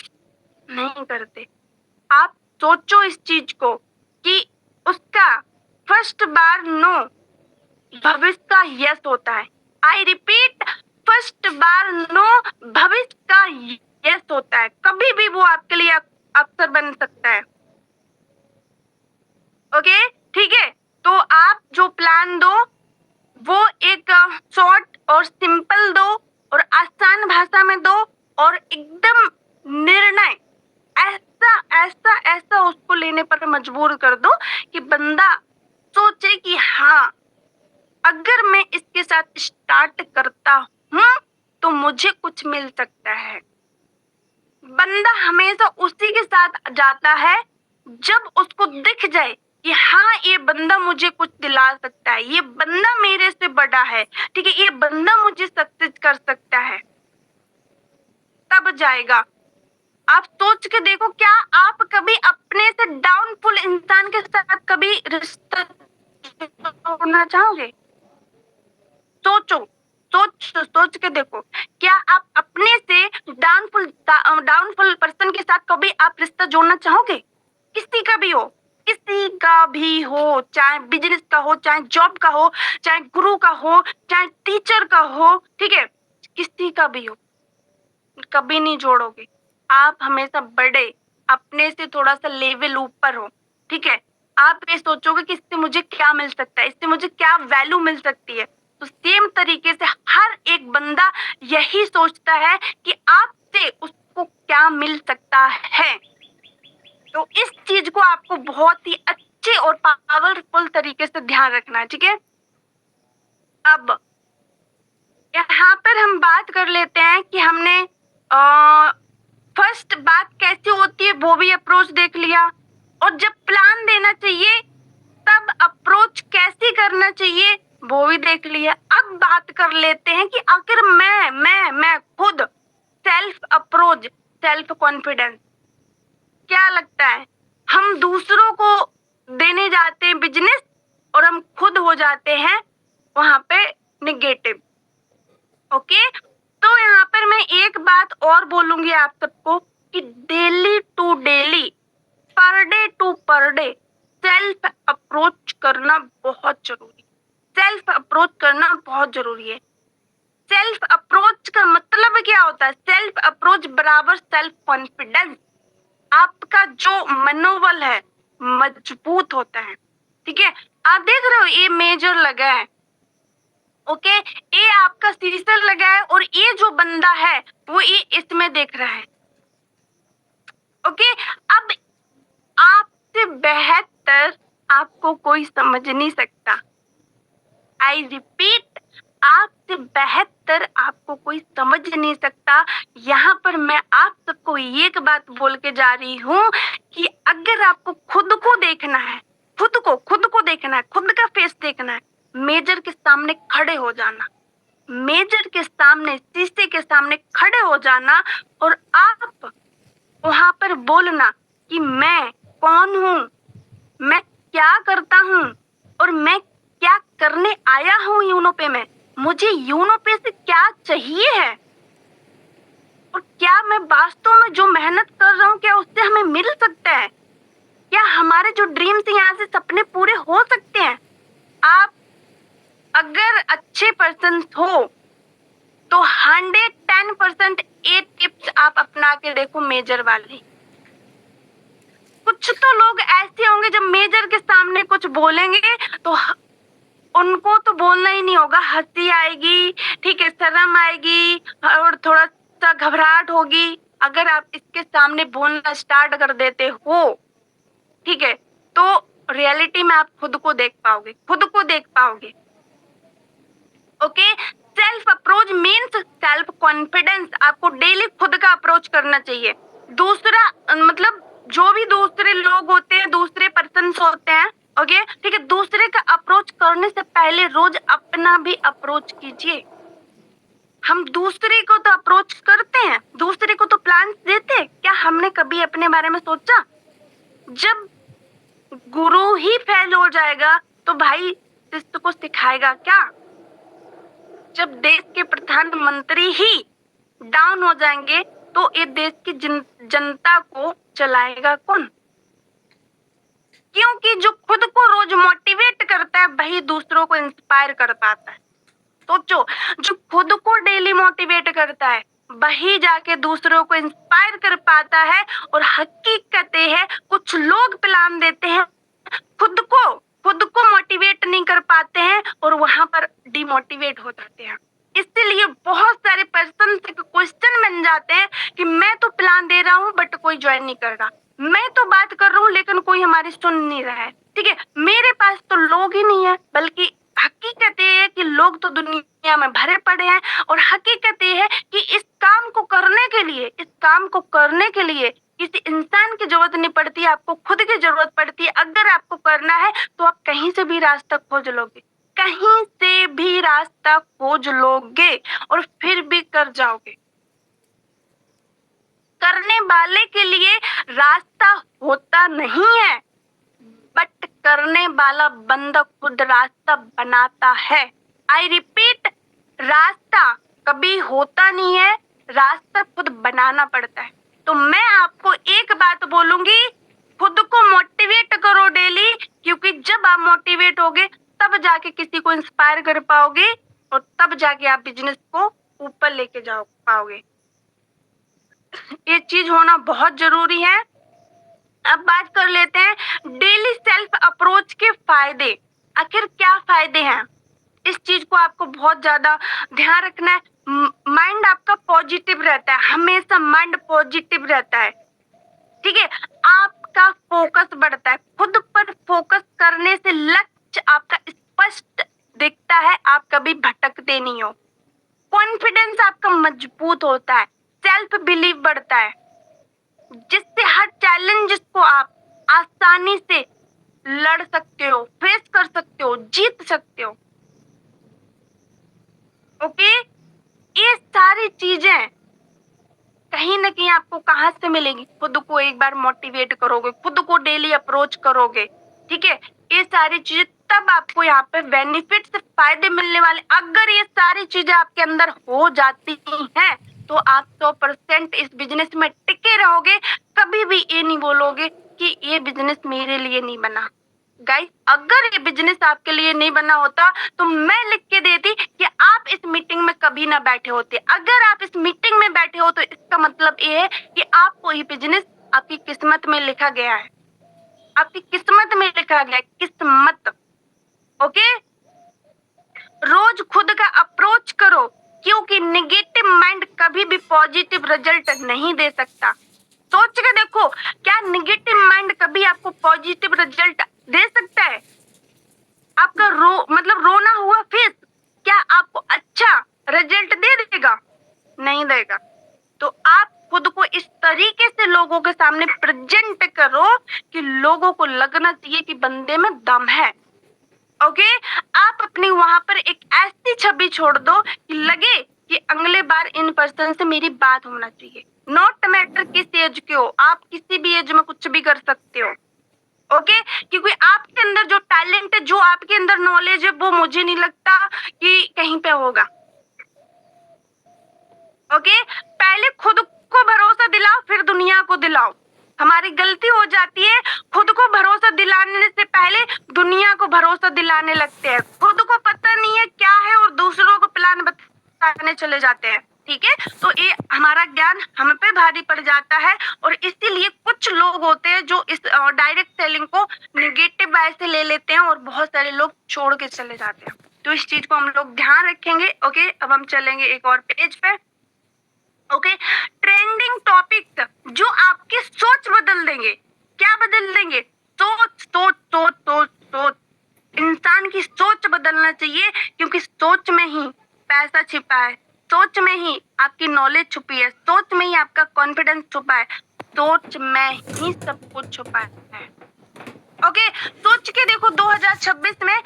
नहीं करते। आप सोचो इस चीज को कि उसका फर्स्ट बार नो भविष्य का यस होता है। आई रिपीट, फर्स्ट बार नो भविष्य का यस होता है। कभी भी वो आपके लिए अवसर बन सकता है। ओके, ठीक है, तो आप जो प्लान दो वो एक शॉर्ट और सिंपल दो और आसान भाषा में दो, और एकदम निर्णय ऐसा उसको लेने पर मजबूर कर दो कि बंदा सोचे कि हाँ, अगर मैं इसके साथ स्टार्ट करता हूँ तो मुझे कुछ मिल सकता है। बंदा हमेशा उसी के साथ जाता है जब उसको दिख जाए कि हाँ, ये बंदा मुझे कुछ दिला सकता है, ये बंदा मेरे से बड़ा है, ठीक है, ये बंदा मुझे सक्सेस कर सकता है, तब जाएगा। आप सोच के देखो, क्या आप कभी अपने से डाउनफुल इंसान के साथ कभी रिश्ता जोड़ना चाहोगे? सोच के देखो, क्या आप अपने से डाउनफुल पर्सन के साथ कभी आप रिश्ता जोड़ना चाहोगे? किसी का भी हो, चाहे बिजनेस का हो, चाहे जॉब का हो, चाहे गुरु का हो, चाहे टीचर का हो, ठीक है, किसी का भी हो, कभी नहीं जोड़ोगे। आप हमेशा बड़े, अपने से थोड़ा सा लेवल ऊपर हो, ठीक है, आप ये सोचोगे कि इससे मुझे क्या मिल सकता है, इससे मुझे क्या वैल्यू मिल सकती है। तो सेम तरीके से हर एक बंदा यही सोचता है कि आपसे आपको क्या मिल सकता है। तो इस चीज को आपको बहुत ही अच्छे और पावरफुल तरीके से ध्यान रखना है, ठीक है। अब यहाँ पर हम बात कर लेते हैं कि हमने फर्स्ट बात कैसी होती है वो भी अप्रोच देख लिया, और जब प्लान देना चाहिए तब अप्रोच कैसी करना चाहिए वो भी देख लिया। अब बात कर लेते हैं कि आखिर मैं खुद सेल्फ अप्रोच, सेल्फ कॉन्फिडेंस, क्या लगता है हम दूसरों को देने जाते हैं बिजनेस और हम खुद हो जाते हैं वहां पे निगेटिव। ओके, तो यहाँ पर मैं एक बात और बोलूंगी आप सबको कि daily to daily, per day to per day self approach करना बहुत जरूरी है। सेल्फ अप्रोच करना बहुत जरूरी है। सेल्फ अप्रोच का मतलब क्या होता है? सेल्फ अप्रोच बराबर सेल्फ कॉन्फिडेंस। आपका जो मनोबल है मजबूत होता है, ठीक है। आप देख रहे हो ये मेजर लगा है, ओके, ये आपका सीसर लगा है और ये जो बंदा है वो ये इसमें देख रहा है, ओके। अब आपसे बेहतर आपको कोई समझ नहीं सकता। आई रिपीट, आपसे बेहतर आपको कोई समझ नहीं सकता। यहाँ पर मैं आप सबको एक बात बोल के जा रही हूँ कि अगर आपको खुद को देखना है, खुद को देखना है, खुद का फेस देखना है, मेजर के सामने खड़े हो जाना, मेजर के सामने, शीशे के सामने खड़े हो जाना और आप वहां पर बोलना कि मैं कौन हूँ, मैं क्या करता हूँ और मैं क्या करने आया हूँ यूनो पे में, मुझे यूनो पे से क्या चाहिए है और क्या मैं वास्तव में जो मेहनत कर रहा हूँ क्या उससे हमें मिल सकता है, क्या हमारे जो ड्रीम्स यहाँ से सपने पूरे हो सकते हैं। आप अगर अच्छे पर्सन हो तो 110% ये टिप्स आप अपना के देखो मेजर वाले। कुछ तो लोग ऐसे होंगे जब मेजर के सामने कुछ बोलेंगे तो उनको तो बोलना ही नहीं होगा, हंसी आएगी, ठीक है, शर्म आएगी और थोड़ा सा घबराहट होगी। अगर आप इसके सामने बोलना स्टार्ट कर देते हो, ठीक है, तो रियलिटी में आप खुद को देख पाओगे, खुद को देख पाओगे। Okay, self approach means self confidence. आपको डेली खुद का अप्रोच करना चाहिए। दूसरा मतलब जो भी दूसरे लोग होते हैं, दूसरे पर्सन्स होते हैं, ओके, ठीक है, दूसरे का अप्रोच करने से पहले रोज अपना भी अप्रोच कीजिए। हम दूसरे को तो अप्रोच करते हैं, दूसरे को तो प्लान देते हैं, क्या हमने कभी अपने बारे में सोचा? जब गुरु ही फेल हो जाएगा तो भाई शिष्य को सिखाएगा क्या? जब देश के प्रधानमंत्री ही डाउन हो जाएंगे तो ये देश की जनता को चलाएगा कौन? क्योंकि जो खुद को रोज मोटिवेट करता है वही दूसरों को इंस्पायर कर पाता है। सोचो, जो खुद को डेली मोटिवेट करता है वही जाके दूसरों को इंस्पायर कर पाता है। और हकीकत है कुछ लोग प्लान देते हैं, खुद को मोटिवेट नहीं कर पाते हैं और वहां पर डिमोटिवेट हो जाते हैं। इसलिए बहुत सारे पर्सन से क्वेश्चन बन जाते हैं कि मैं तो प्लान दे रहा हूँ बट कोई ज्वाइन नहीं कर रहा, मैं तो बात कर रहा हूँ लेकिन कोई हमारी सुन नहीं रहा है, ठीक है, मेरे पास तो लोग ही नहीं है। बल्कि हकीकत ये है कि लोग तो दुनिया में भरे पड़े हैं और हकीकत ये है कि इस काम को करने के लिए किसी इंसान की जरूरत नहीं पड़ती, आपको खुद की जरूरत पड़ती है। अगर आपको करना है तो आप कहीं से भी रास्ता खोज लोगे, कहीं से भी रास्ता खोज लोगे और फिर भी कर जाओगे। करने वाले के लिए रास्ता होता नहीं है, बट करने वाला बंदा खुद रास्ता बनाता है। आई रिपीट, रास्ता कभी होता नहीं है, रास्ता खुद बनाना पड़ता है। तो मैं आपको एक बात बोलूंगी, खुद को मोटिवेट करो डेली, क्योंकि जब आप मोटिवेट होगे तब जाके किसी को इंस्पायर कर पाओगे और तब जाके आप बिजनेस को ऊपर लेके जाओ पाओगे। ये चीज होना बहुत जरूरी है। अब बात कर लेते हैं डेली सेल्फ अप्रोच के फायदे। आखिर क्या फायदे हैं? इस चीज को आपको बहुत ज्यादा ध्यान रखना है। माइंड आपका पॉजिटिव रहता है, हमेशा माइंड पॉजिटिव रहता है, ठीक है। आपका फोकस बढ़ता है, खुद पर फोकस करने से लक्ष्य आपका स्पष्ट दिखता है, आप कभी भटकते नहीं हो। कॉन्फिडेंस आपका मजबूत होता है, सेल्फ बिलीव बढ़ता है, जिससे हर चैलेंज को आप आसानी से लड़ सकते हो, फेस कर सकते हो, जीत सकते हो। ओके, ये सारी चीजें कहीं ना कहीं आपको कहाँ से मिलेगी? खुद को एक बार मोटिवेट करोगे, खुद को डेली अप्रोच करोगे, ठीक है। ये सारी चीजें तब आपको यहाँ पे बेनिफिट से फायदे मिलने वाले। अगर ये सारी चीजें आपके अंदर हो जाती हैं तो आप 100% इस बिजनेस में टिके रहोगे, कभी भी ये नहीं बोलोगे कि ये बिजनेस मेरे लिए नहीं बना। गाइस, अगर ये बिजनेस आपके लिए नहीं बना होता तो मैं लिख के देती कि आप इस मीटिंग में कभी ना बैठे होते। अगर आप इस मीटिंग में बैठे हो तो इसका मतलब ये है कि आपको ये बिजनेस आपकी किस्मत में लिखा गया है, आपकी किस्मत में लिखा गया है, किस्मत। ओके, रोज खुद का अप्रोच करो, क्योंकि नेगेटिव माइंड कभी भी पॉजिटिव रिजल्ट नहीं दे सकता। सोच के देखो, क्या नेगेटिव माइंड कभी आपको पॉजिटिव रिजल्ट दे सकता है? आपका रोना हुआ फेस क्या आपको अच्छा रिजल्ट दे देगा? नहीं देगा। तो आप खुद को इस तरीके से लोगों के सामने प्रेजेंट करो कि लोगों को लगना चाहिए कि बंदे में दम है। ओके, आप अपनी वहां पर एक ऐसी छवि छोड़ दो कि लगे कि अगले बार इन पर्सन से मेरी बात होना चाहिए। नॉट मैटर किस एज के हो, आप किसी भी एज में कुछ भी कर सकते हो। ओके, क्योंकि आपके अंदर जो टैलेंट है, जो आपके अंदर नॉलेज है, वो मुझे नहीं लगता कि कहीं पे होगा। ओके, पहले खुद को भरोसा दिलाओ, फिर दुनिया को दिलाओ। हमारी गलती हो जाती है, खुद को भरोसा दिलाने से पहले दुनिया को भरोसा दिलाने लगते हैं। खुद को पता नहीं है क्या है और दूसरों को प्लान बताने चले जाते हैं, ठीक है। तो ये हमारा ज्ञान हम पे भारी पड़ जाता है, और इसीलिए कुछ लोग होते हैं जो इस डायरेक्ट सेलिंग को निगेटिव वे से ले लेते हैं और बहुत सारे लोग छोड़ के चले जाते हैं। तो इस चीज को हम लोग ध्यान रखेंगे। ओके, अब हम चलेंगे एक और पेज पे। ओके, ट्रेंडिंग टॉपिक्स जो आपकी सोच बदल देंगे। क्या बदल देंगे? सोच सोच सोच सोच सोच। इंसान की सोच बदलना चाहिए, क्योंकि सोच में ही पैसा छिपा है, सोच में ही आपकी नॉलेज छुपी है, सोच में ही आपका कॉन्फिडेंस छुपा है, सोच में ही सब कुछ छुपा है। ओके, सोच के देखो 2026 में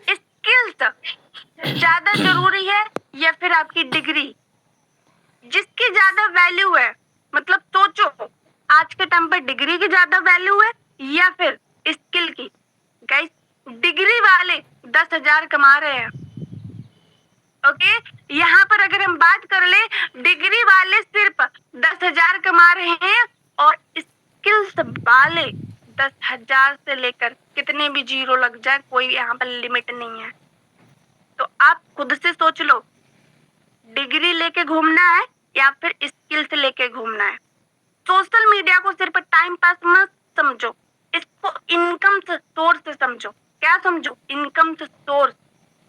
स्किल्स ज्यादा जरूरी है या फिर आपकी डिग्री? जिसकी ज्यादा वैल्यू है, मतलब सोचो आज के टाइम पर डिग्री की ज्यादा वैल्यू है या फिर स्किल की? गाइस, डिग्री वाले 10,000 कमा रहे हैं। ओके, यहाँ पर अगर हम बात कर ले, डिग्री वाले सिर्फ 10,000 कमा रहे हैं और स्किल्स वाले 10,000 से लेकर कितने भी जीरो लग जाए, कोई यहाँ पर लिमिट नहीं है। तो आप खुद से सोच लो, डिग्री लेके घूमना है या फिर स्किल्स लेके घूमना है? सोशल मीडिया को सिर्फ टाइम पास मत समझो, इसको इनकम सोर्स समझो। क्या समझो? Income source.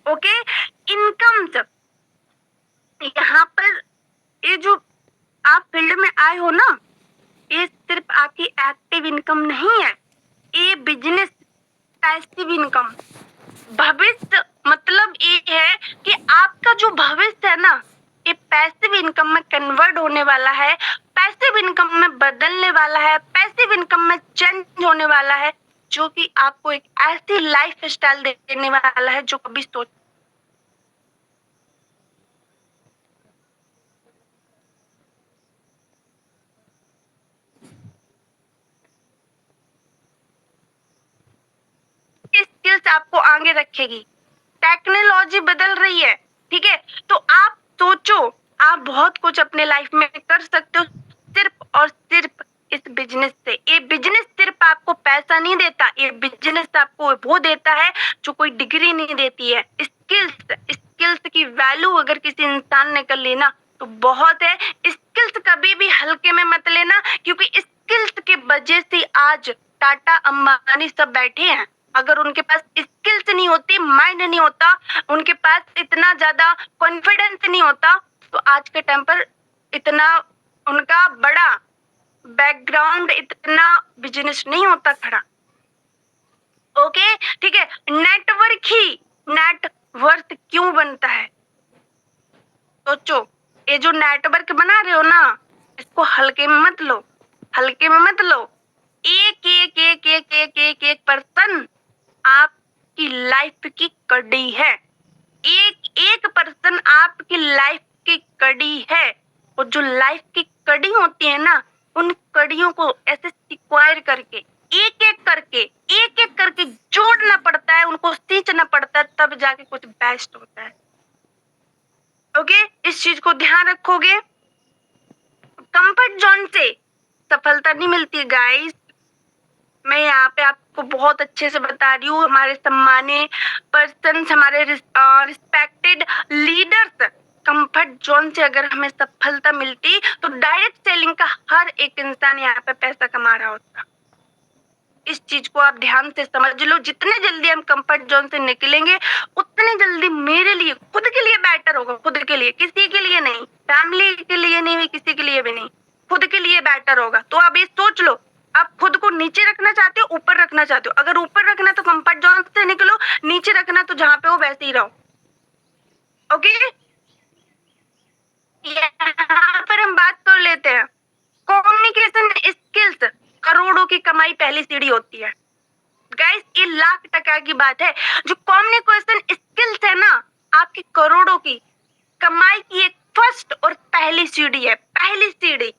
ओके, इनकम यहाँ पर ये जो आप फील्ड में आए हो ना, ये सिर्फ आपकी एक्टिव इनकम नहीं है, ये बिजनेस पैसिव इनकम। भविष्य मतलब ये है कि आपका जो भविष्य है ना, ये पैसिव इनकम में कन्वर्ट होने वाला है, पैसिव इनकम में बदलने वाला है, पैसिव इनकम में चेंज होने वाला है, जो कि आपको एक ऐसी लाइफ स्टाइल देने वाला है जो कभी सोच। स्किल्स आपको आगे रखेगी। टेक्नोलॉजी बदल रही है, ठीक है, तो आप सोचो, आप बहुत कुछ अपने लाइफ में कर सकते हो सिर्फ और सिर्फ इस बिजनेस से। ये बिजनेस सिर्फ आपको पैसा नहीं देता, ये बिजनेस आपको वो देता है जो कोई डिग्री नहीं देती है। स्किल्स की वैल्यू अगर किसी इंसान ने कर लेना तो बहुत है। स्किल्स कभी भी हल्के में मत लेना, क्योंकि स्किल्स के वजह से आज टाटा अंबानी सब बैठे हैं। अगर उनके पास स्किल्स नहीं होती, माइंड नहीं होता, उनके पास इतना ज्यादा कॉन्फिडेंस नहीं होता, तो आज के टाइम पर इतना उनका बड़ा बैकग्राउंड, इतना बिजनेस नहीं होता खड़ा। ओके, ठीक है। नेटवर्क ही नेटवर्थ क्यों बनता है? सोचो, ये जो नेटवर्क बना रहे हो ना, इसको हल्के में मत लो, हल्के में मत लो। एक एक एक एक एक एक एक पर्सन आपकी लाइफ की कड़ी है, एक एक पर्सन आपकी लाइफ की कड़ी है। और जो लाइफ की कड़ी होती है ना, उन कड़ियों को ऐसे सिक्वायर करके एक एक करके जोड़ना पड़ता है, उनको सींचना पड़ता है, तब जाके कुछ बेस्ट होता है। ओके, इस चीज को ध्यान रखोगे। कंफर्ट जोन से सफलता नहीं मिलती गाइस, मैं यहाँ पे आपको बहुत अच्छे से बता रही हूँ। हमारे सम्मानीय पर्सन, हमारे रिस्पेक्टेड लीडर्स, कंफर्ट जोन से अगर हमें सफलता मिलती तो डायरेक्ट सेलिंग का हर एक इंसान यहाँ पे पैसा कमा रहा होता। इस चीज को आप ध्यान से समझ लो। जितने जल्दी हम कंफर्ट जोन से निकलेंगे, उतने जल्दी मेरे लिए, खुद के लिए बेटर होगा। खुद के लिए, किसी के लिए नहीं, फैमिली के लिए नहीं, किसी के लिए भी नहीं, खुद के लिए बेटर होगा। तो आप ये सोच लो, आप खुद को नीचे रखना चाहते हो, ऊपर रखना चाहते हो? अगर ऊपर रखना तो कंफर्ट जोन से निकलो, नीचे रखना तो जहाँ पे हो वैसे ही रहो। ओके, यहाँ पर हम बात कर लेते हैं कम्युनिकेशन स्किल्स। करोड़ों की कमाई पहली सीढ़ी होती है गाइस, ये लाख% की बात है। जो कम्युनिकेशन स्किल्स है ना, आपकी करोड़ों की कमाई की एक फर्स्ट और पहली सीढ़ी है, पहली सीढ़ी।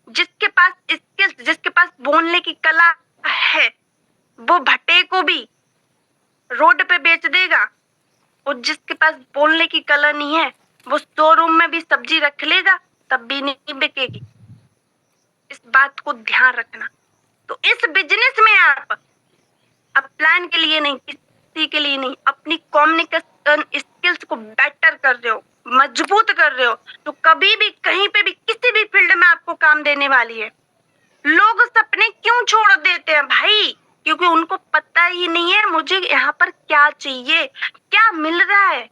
जिसके पास स्किल्स, जिसके पास बोलने की कला है, वो भट्टे को भी रोड पे बेच देगा। और जिसके पास बोलने की कला नहीं है, वो शोरूम में भी सब्जी रख लेगा, तब भी नहीं बिकेगी। इस बात को ध्यान रखना। तो इस बिजनेस में आप प्लान के लिए नहीं, किसी के लिए नहीं, अपनी कम्युनिकेशन स्किल्स को बेटर कर रहे हो, मजबूत कर रहे हो, तो कभी भी, कहीं पे भी, किसी भी फील्ड में आपको काम देने वाली है। लोग सपने क्यों छोड़ देते हैं भाई? क्योंकि उनको पता ही नहीं है मुझे यहाँ पर क्या चाहिए, क्या मिल रहा है।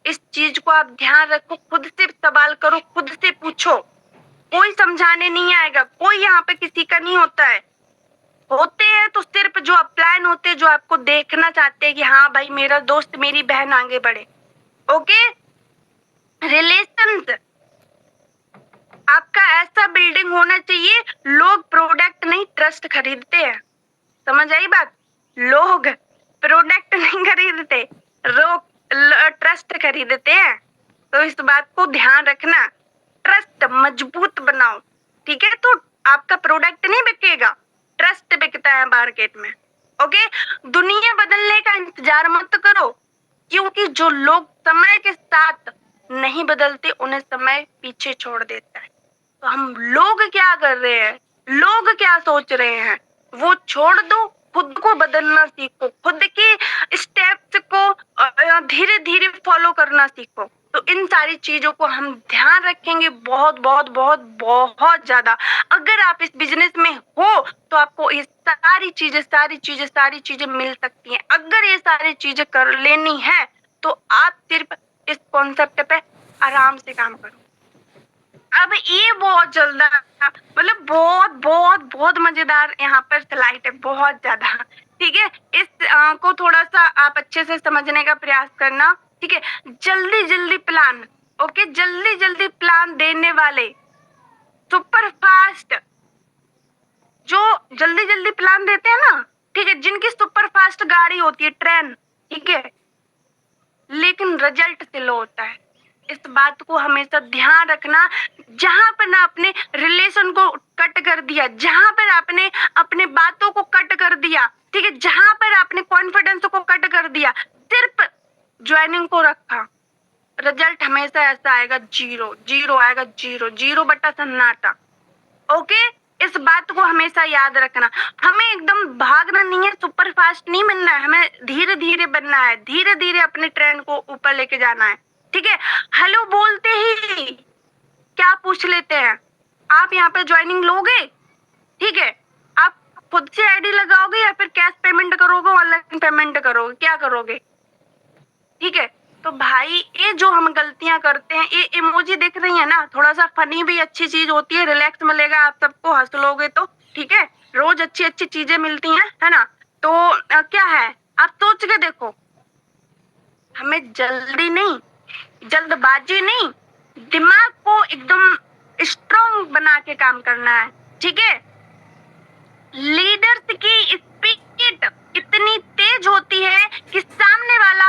इस चीज को आप ध्यान रखो, खुद से सवाल करो, खुद से पूछो। कोई समझाने नहीं आएगा, कोई यहाँ पे किसी का नहीं होता है। होते हैं तो सिर्फ जो अपलाइन होते हैं, जो आपको देखना चाहते हैं कि हाँ भाई मेरा दोस्त, मेरी बहन आगे बढ़े। ओके, रिलेशंस आपका ऐसा बिल्डिंग होना चाहिए, लोग प्रोडक्ट नहीं ट्रस्ट खरीदते हैं। समझ आई बात? लोग प्रोडक्ट नहीं खरीदते, ट्रस्ट खरीदते हैं। तो इस बात को ध्यान रखना, ट्रस्ट मजबूत बनाओ, ठीक है? तो आपका प्रोडक्ट नहीं बिकेगा, ट्रस्ट बिकता है मार्केट में। ओके, दुनिया बदलने का इंतजार मत करो, क्योंकि जो लोग समय के साथ नहीं बदलते, उन्हें समय पीछे छोड़ देता है। तो हम लोग क्या कर रहे हैं, लोग क्या सोच रहे हैं, वो छोड़ दो, खुद को बदलना सीखो, खुद के स्टेप्स को धीरे धीरे फॉलो करना सीखो। तो इन सारी चीजों को हम ध्यान रखेंगे बहुत बहुत बहुत बहुत ज्यादा। अगर आप इस बिजनेस में हो तो आपको ये सारी चीजें मिल सकती हैं। अगर ये सारी चीजें कर लेनी है तो आप सिर्फ इस कॉन्सेप्ट पे आराम से काम करो। अब ये बहुत जल्द, मतलब बहुत बहुत बहुत मजेदार यहाँ पर स्लाइड है, बहुत ज्यादा। ठीक है, इस को थोड़ा सा आप अच्छे से समझने का प्रयास करना। ठीक है, जल्दी जल्दी प्लान, ओके, जल्दी जल्दी प्लान देने वाले, सुपर फास्ट, जो जल्दी जल्दी प्लान देते हैं ना, ठीक है, जिनकी सुपर फास्ट गाड़ी होती है, ट्रेन, ठीक है, लेकिन रिजल्ट स्लो होता है। इस बात को हमेशा ध्यान रखना। जहां पर ना आपने रिलेशन को कट कर दिया, जहां पर आपने अपने बातों को कट कर दिया, ठीक है, जहां पर आपने कॉन्फिडेंस को कट कर दिया, सिर्फ ज्वाइनिंग को रखा, रिजल्ट हमेशा ऐसा आएगा, जीरो जीरो आएगा, जीरो जीरो बटा सन्नाटा। ओके, इस बात को हमेशा याद रखना। हमें एकदम भागना नहीं है, सुपर फास्ट नहीं बनना है, हमें धीरे धीरे बनना है, धीरे धीरे अपने ट्रेन को ऊपर लेके जाना है। ठीक है, हेलो बोलते ही क्या पूछ लेते हैं, आप यहाँ पे ज्वाइनिंग लोगे? ठीक है, आप खुद से आईडी लगाओगे या फिर कैश पेमेंट करोगे, ऑनलाइन पेमेंट करोगे, क्या करोगे? ठीक है, तो भाई ये जो हम गलतियां करते हैं, ये इमोजी दिख रही है ना, थोड़ा सा फनी भी अच्छी चीज होती है, रिलैक्स मिलेगा आप सबको, हंस लोगे तो ठीक है। रोज अच्छी अच्छी चीजें मिलती हैं, है ना। तो क्या है, आप सोच के देखो, हमें जल्दी नहीं, जल्दबाजी नहीं, दिमाग को एकदम स्ट्रॉन्ग बना के काम करना है, ठीक है। लीडर्स की स्पीड इतनी तेज होती है कि सामने वाला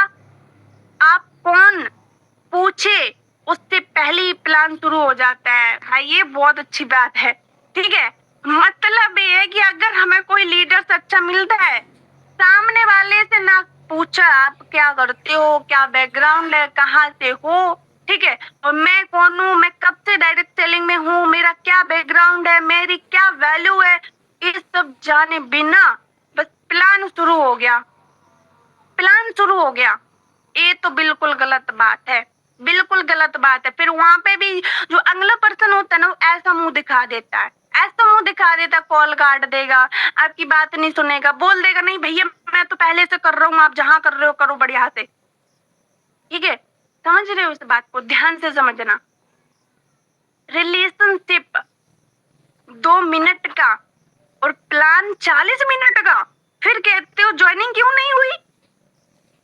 आप कौन पूछे उससे पहले ही प्लान शुरू हो जाता है। भाई ये बहुत अच्छी बात है, ठीक है। मतलब ये है कि अगर हमें कोई लीडर अच्छा मिलता है, सामने वाले से ना पूछा आप क्या करते हो, क्या बैकग्राउंड है, कहाँ से हो, ठीक है, और मैं कौन हूँ, मैं कब से डायरेक्ट सेलिंग में हूँ, मेरा क्या बैकग्राउंड है, मेरी क्या वैल्यू है, ये सब जाने बिना बस प्लान शुरू हो गया, प्लान शुरू हो गया। ये तो बिल्कुल गलत बात है, बिल्कुल गलत बात है। फिर वहां पे भी जो अगला पर्सन होता है ना, वो ऐसा मुंह दिखा देता है, ऐसा मुंह दिखा देता, कॉल काट देगा, आपकी बात नहीं सुनेगा, बोल देगा नहीं भैया मैं तो पहले से कर रहा हूँ, आप जहां कर रहे हो करो बढ़िया से, ठीक है। समझ रहे हो इस बात को, ध्यान से समझना। रिलेशनशिप 2 मिनट का और प्लान 40 मिनट का, फिर कहते हो ज्वाइनिंग क्यों नहीं हुई?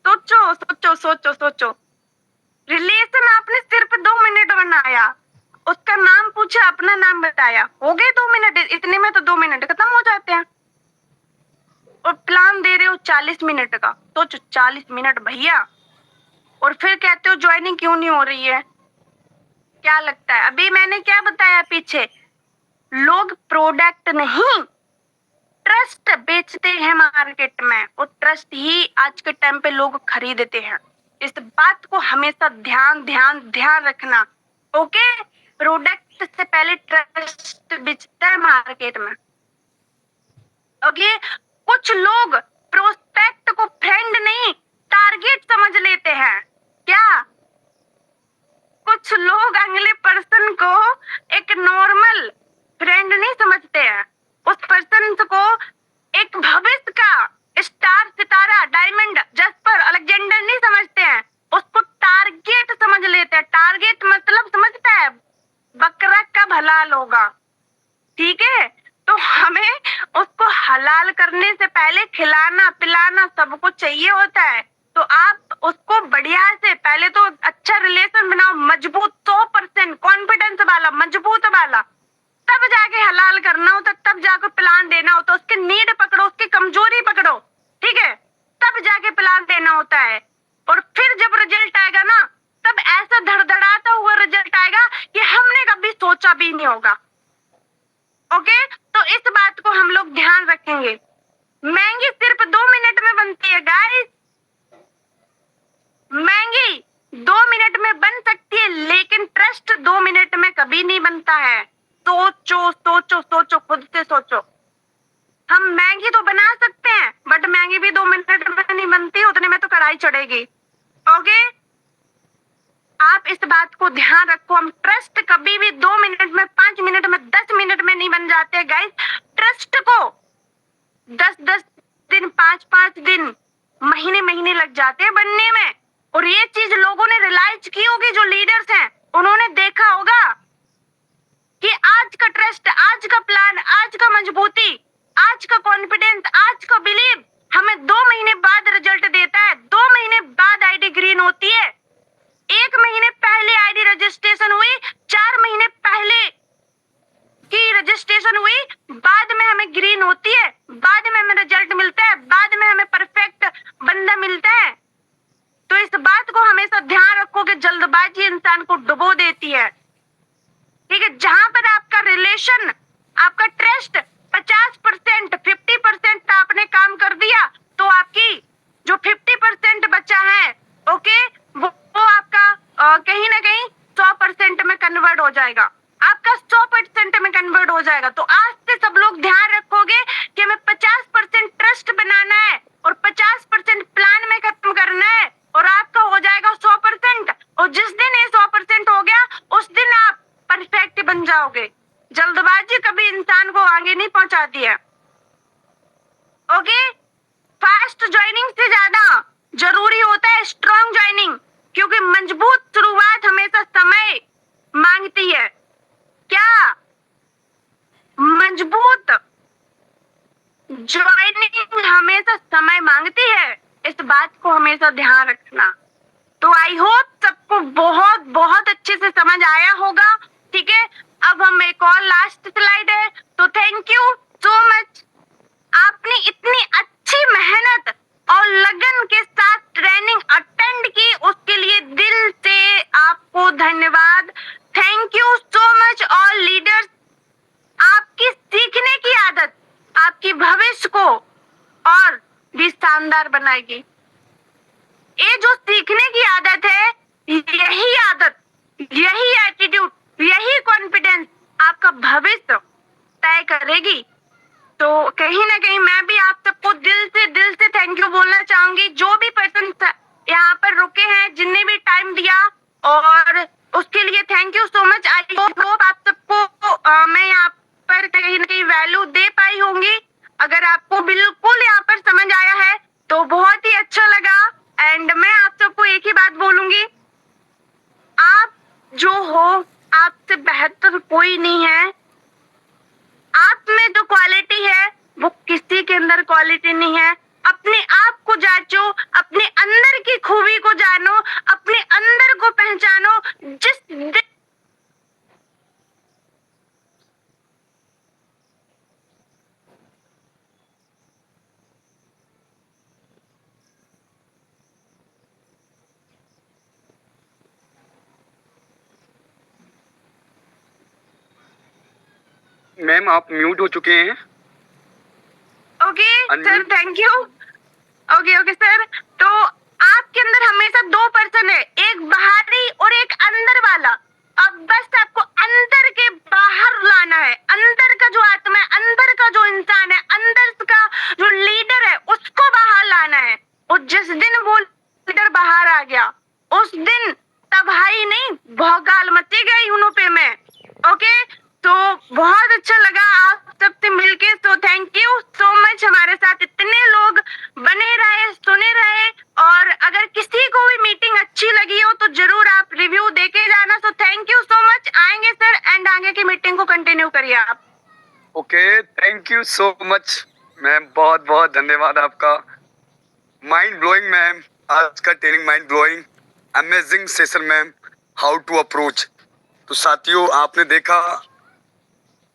सोचो सोचो सोचो सोचो, रिलेशन आपने सिर्फ 2 मिनट बनाया, उसका नाम पूछा, अपना नाम बताया, हो गए 2 मिनट, इतने में तो 2 मिनट खत्म हो जाते हैं। और प्लान दे रहे हो 40 मिनट का, सोचो 40 मिनट भैया, और फिर कहते हो ज्वाइनिंग क्यों नहीं हो रही है? क्या लगता है? अभी मैंने क्या बताया पीछे, लोग प्रोडक्ट नहीं ट्रस्ट बेचते हैं मार्केट में, और ट्रस्ट ही आज के टाइम पे लोग खरीदते हैं। इस बात को हमेशा ध्यान ध्यान ध्यान रखना, ओके। प्रोडक्ट से पहले ट्रस्ट बेचता है मार्केट में, ओके। कुछ लोग प्रोस्पेक्ट को फ्रेंड नहीं टारगेट समझ लेते हैं, क्या? कुछ लोग अगले पर्सन को एक नॉर्मल फ्रेंड नहीं समझते हैं, उस पर्सन को एक भविष्य का स्टार, सितारा, डायमंड, जस्पर, अलेक्जेंडर नहीं समझते हैं, उसको टारगेट समझ लेते हैं। टारगेट मतलब समझता है, बकरा कब हलाल होगा, ठीक है। तो हमें उसको हलाल करने से पहले खिलाना पिलाना सब कुछ चाहिए होता है। तो आप उसको बढ़िया से पहले तो अच्छा रिलेशन बनाओ, मजबूत, 100% कॉन्फिडेंस वाला, मजबूत वाला, तब जाके हलाल करना होता, तब जाके प्लान देना होता, उसके नीड पकड़ो, उसकी कमजोरी पकड़ो, ठीक है, तब जाके प्लान देना होता है। और फिर जब रिजल्ट आएगा ना, तब ऐसा धड़धड़ाता हुआ रिजल्ट आएगा कि हमने कभी सोचा भी नहीं होगा, ओके। तो इस बात को हम लोग ध्यान रखेंगे। महंगी सिर्फ 2 मिनट में बनती है गाइस, महंगी 2 मिनट में बन सकती है, लेकिन ट्रस्ट 2 मिनट में कभी नहीं बनता है। सोचो सोचो सोचो, खुद से सोचो। हम मैगी तो बना सकते हैं, बट मैगी भी 2 मिनट में नहीं बनती, उतने में तो कढ़ाई चढ़ेगी, ओके। आप इस बात को ध्यान रखो, हम ट्रस्ट कभी भी 2 मिनट में, 5 मिनट में, 10 मिनट में नहीं बन जाते गाइस। ट्रस्ट को 10-10 दिन, 5-5 दिन, महीने महीने लग जाते हैं बनने में। और ये चीज लोगों ने रियलाइज की होगी, जो लीडर्स हैं उन्होंने देखा होगा कि आज का ट्रस्ट, आज का प्लान, आज का मजबूती, आज का कॉन्फिडेंस, आज का बिलीव हमें 2 महीने बाद रिजल्ट देता है। 2 महीने बाद आईडी ग्रीन होती है, 1 महीने पहले आईडी रजिस्ट्रेशन हुई, 4 महीने पहले की रजिस्ट्रेशन हुई, बाद में हमें ग्रीन होती है, बाद में हमें रिजल्ट मिलता है, बाद में हमें परफेक्ट बंदा मिलता है। तो इस बात को हमेशा ध्यान रखो कि जल्दबाजी इंसान को डुबो देती है, ठीक है। जहां पर आपका रिलेशन, आपका ट्रस्ट 50%, 50% आपने काम कर दिया, तो आपकी जो 50% बचा है, ओके, वो आपका कहीं ना कहीं 100% में कन्वर्ट हो जाएगा, आपका 100% में कन्वर्ट हो जाएगा। तो आज से सब लोग ध्यान रखोगे कि हमें 50% ट्रस्ट बनाना है और 50% प्लान में खत्म करना है, और आपका हो जाएगा 100%। और जिस दिन ये 100% हो गया, उस दिन आप परफेक्ट बन जाओगे। जल्दबाजी कभी इंसान को आगे नहीं पहुंचाती है, को हमेशा ध्यान रखना। तो आई होप सबको बहुत बहुत अच्छे से समझ आया होगा। ठीक है, अब हम एक और लास्ट स्लाइड है। तो थैंक यू सो मच। आपने इतनी अच्छी मेहनत और लगन के साथ ट्रेनिंग अटेंड की, उसके लिए दिल से आपको धन्यवाद। Thank you so much all leaders. आपकी सीखने की आदत आपकी भविष्य को और भी शानदार बनाएगी। ये जो सीखने की आदत है, यही आदत, यही एटीट्यूड, यही कॉन्फिडेंस आपका भविष्य तय करेगी। तो कहीं ना कहीं मैं भी आप सबको दिल से थैंक यू बोलना चाहूंगी। जो भी पर्सन यहाँ पर रुके हैं, जिनने भी टाइम दिया, और उसके लिए thank you so much. I hope आप सबको मैं यहाँ पर कहीं ना कहीं वैल्यू दे पाई होंगी। अगर आपको बिल्कुल यहाँ पर समझ आया है तो बहुत ही अच्छा लगा। एंड मैं आप सबको एक ही बात बोलूंगी, आप जो हो आपसे बेहतर कोई नहीं है। आप में जो क्वालिटी है वो किसी के अंदर क्वालिटी नहीं है। अपने आप को जांचो, अपने अंदर की खूबी को जानो, अपने अंदर को पहचानो। जिस मैम आप म्यूट हो चुके हैं। Okay sir, Unmute. Thank you. Okay sir. तो आपके अंदर हमेशा दो पर्सन है, एक बाहरी और एक अंदर वाला। अब बस आपको अंदर के बाहर लाना है। अंदर का जो आत्मा है, अंदर का जो इंसान है, अंदर का जो लीडर है, उसको बाहर लाना है। और जिस दिन वो लीडर बाहर आ गया, उस दिन तबाही नहीं, भौकाल मची गई उन्हों पे मैं। ओके, तो बहुत अच्छा लगा आप सबसे मिलके। तो थैंक यू सो मच। हमारे साथ इतने लोग बने रहे, सुने रहे, और अगर किसी को भी मीटिंग अच्छी लगी हो तो जरूर आप रिव्यू देके जाना। तो थैंक यू सो मच। आएंगे सर, एंड आगे की मीटिंग को कंटिन्यू करिए आप। Okay, thank you so much ma'am, बहुत बहुत धन्यवाद आपका। माइंड ब्लोइंग मैम, आज का training mind blowing, amazing session ma'am, how to approach. तो साथियों आपने देखा,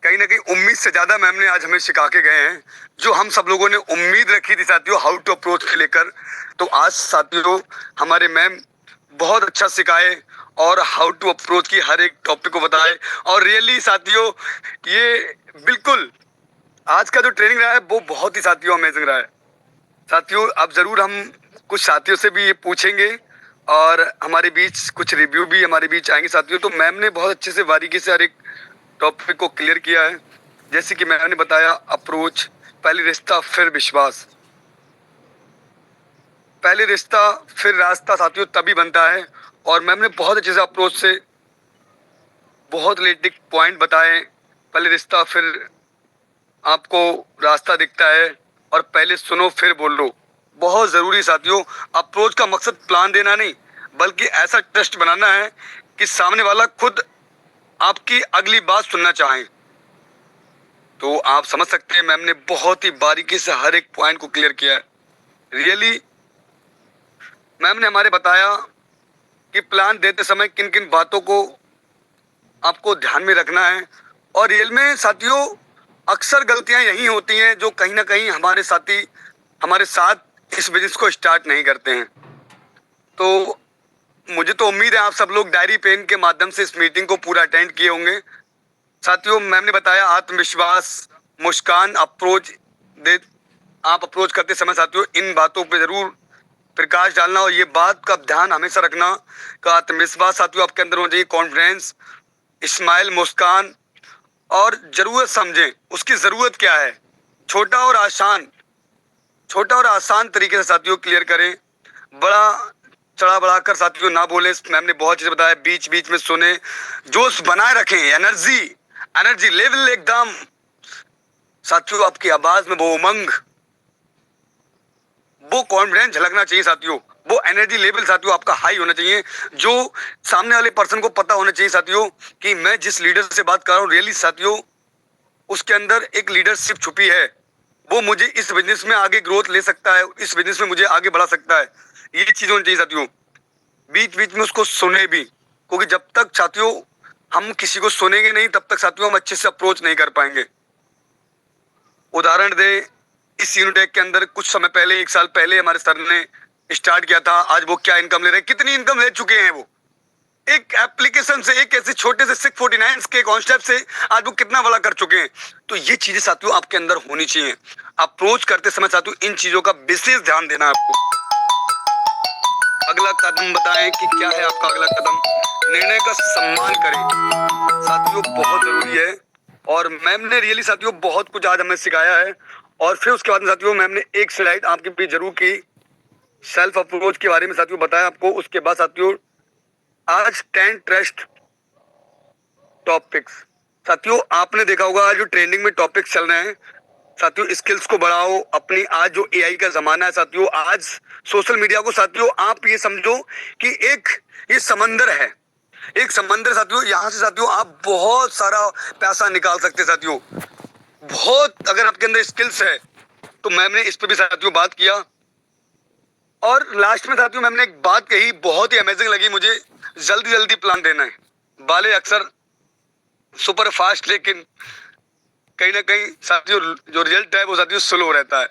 कहीं ना कहीं उम्मीद से ज्यादा मैम ने आज हमें सिखा के गए हैं। जो हम सब लोगों ने उम्मीद रखी थी साथियों हाउ टू अप्रोच के लेकर, तो आज साथियों हमारे मैम बहुत अच्छा सिखाए और हाउ टू अप्रोच की हर एक टॉपिक को बताए। और रियली साथियों ये बिल्कुल आज का जो ट्रेनिंग रहा है वो बहुत ही साथियों अमेजिंग रहा है। साथियों अब जरूर हम कुछ साथियों से भी ये पूछेंगे और हमारे बीच कुछ रिव्यू भी हमारे बीच आएंगे साथियों। तो मैम ने बहुत अच्छे से बारीकी से हर एक टॉपिक को क्लियर किया है। जैसे कि मैंने बताया, अप्रोच, पहले रिश्ता फिर विश्वास, पहले रिश्ता फिर रास्ता साथियों तभी बनता है। और मैम ने बहुत अच्छे से अप्रोच से बहुत रिलेटिव पॉइंट बताए। पहले रिश्ता फिर आपको रास्ता दिखता है, और पहले सुनो फिर बोलो, बहुत जरूरी साथियों। अप्रोच का मकसद प्लान देना नहीं, बल्कि ऐसा ट्रस्ट बनाना है कि सामने वाला खुद आपकी अगली बात सुनना चाहें। तो आप समझ सकते हैं मैम ने बहुत ही बारीकी से हर एक पॉइंट को क्लियर किया है। रियली मैम ने हमारे बताया कि प्लान देते समय किन किन बातों को आपको ध्यान में रखना है। और रियल में साथियों अक्सर गलतियां यही होती हैं जो कहीं ना कहीं हमारे साथी हमारे साथ इस बिजनेस को स्टार्ट नहीं करते हैं। तो मुझे तो उम्मीद है आप सब लोग डायरी पेन के माध्यम से इस मीटिंग को पूरा अटेंड किए होंगे। साथियों मैम ने बताया आत्मविश्वास, मुस्कान, अप्रोच दे, आप अप्रोच करते समय साथियों इन बातों पे जरूर प्रकाश डालना, और ये बात का ध्यान हमेशा रखना का आत्मविश्वास साथियों आपके अंदर होना चाहिए, कॉन्फिडेंस, स्माइल, मुस्कान, और जरूरत समझें उसकी जरूरत क्या है। छोटा और आसान तरीके से साथियों क्लियर करें, बड़ा चढ़ा बढ़ाकर साथियों ना बोले। मैम ने बहुत चीजें बताया, बीच बीच में सुने, जोश बनाए रखें, एनर्जी लेवल एकदम साथियों आपकी आवाज में वो उमंग, वो कॉन्फिडेंस झलकना चाहिए साथियों, वो एनर्जी लेवल साथियों आपका हाई होना चाहिए, जो सामने वाले पर्सन को पता होना चाहिए साथियों कि मैं जिस लीडर से बात कर रहा हूँ रियली साथियों उसके अंदर एक लीडरशिप छुपी है, वो मुझे इस बिजनेस में आगे ग्रोथ ले सकता है, इस बिजनेस में मुझे आगे बढ़ा सकता है। ये चीज होनी चाहिए साथियों। बीच बीच में उसको सुने भी, क्योंकि जब तक साथियों हम किसी को सुनेंगे नहीं तब तक साथियों हम अच्छे से अप्रोच नहीं कर पाएंगे। उदाहरण दे, इस यूनिटेक के अंदर कुछ समय पहले, 1 साल पहले हमारे सर ने स्टार्ट किया था। आज वो क्या इनकम ले रहे हैं, कितनी इनकम ले चुके हैं वो एक एप्लीकेशन से, एक ऐसे छोटे से 649 के कॉन्सेप्ट से आज वो कितना बड़ा कर चुके हैं। तो ये चीजें साथियों आपके अंदर होनी चाहिए। अप्रोच करते समय साथियों इन चीजों का विशेष ध्यान देना है आपको। अगला कदम बताएं कि क्या है आपका अगला कदम। निर्णय का सम्मान करें साथियों, बहुत जरूरी है। और मैम ने रियली साथियों बहुत कुछ आज हमें सिखाया है। और फिर उसके बाद में साथियों मैम ने एक स्लाइड आपके बीच जरूर की, सेल्फ अप्रोच के बारे में साथियों बताया आपको। उसके बाद साथियों आज 10 ट्रस्ट टॉपिक्स साथियों आपने देखा होगा आज जो ट्रेंडिंग में टॉपिक्स चल रहे हैं साथियों, स्किल्स को बढ़ाओ अपनी। आज जो एआई का जमाना है साथियों, आज सोशल मीडिया को साथियों आप ये समझो कि ये समंदर है, एक समंदर साथियों। यहाँ से साथियों आप बहुत सारा पैसा निकाल सकते हैं साथियों। बहुत अगर आपके अंदर स्किल्स है तो मैम ने इस पे भी साथियों बात किया। और लास्ट में साथियों मैम ने एक बात कही बहुत ही अमेजिंग लगी मुझे, जल्दी जल्दी प्लान देना है। बाले अक्सर सुपर फास्ट, लेकिन कहीं ना कहीं साथियों जो रिजल्ट है वो साथियों स्लो रहता है।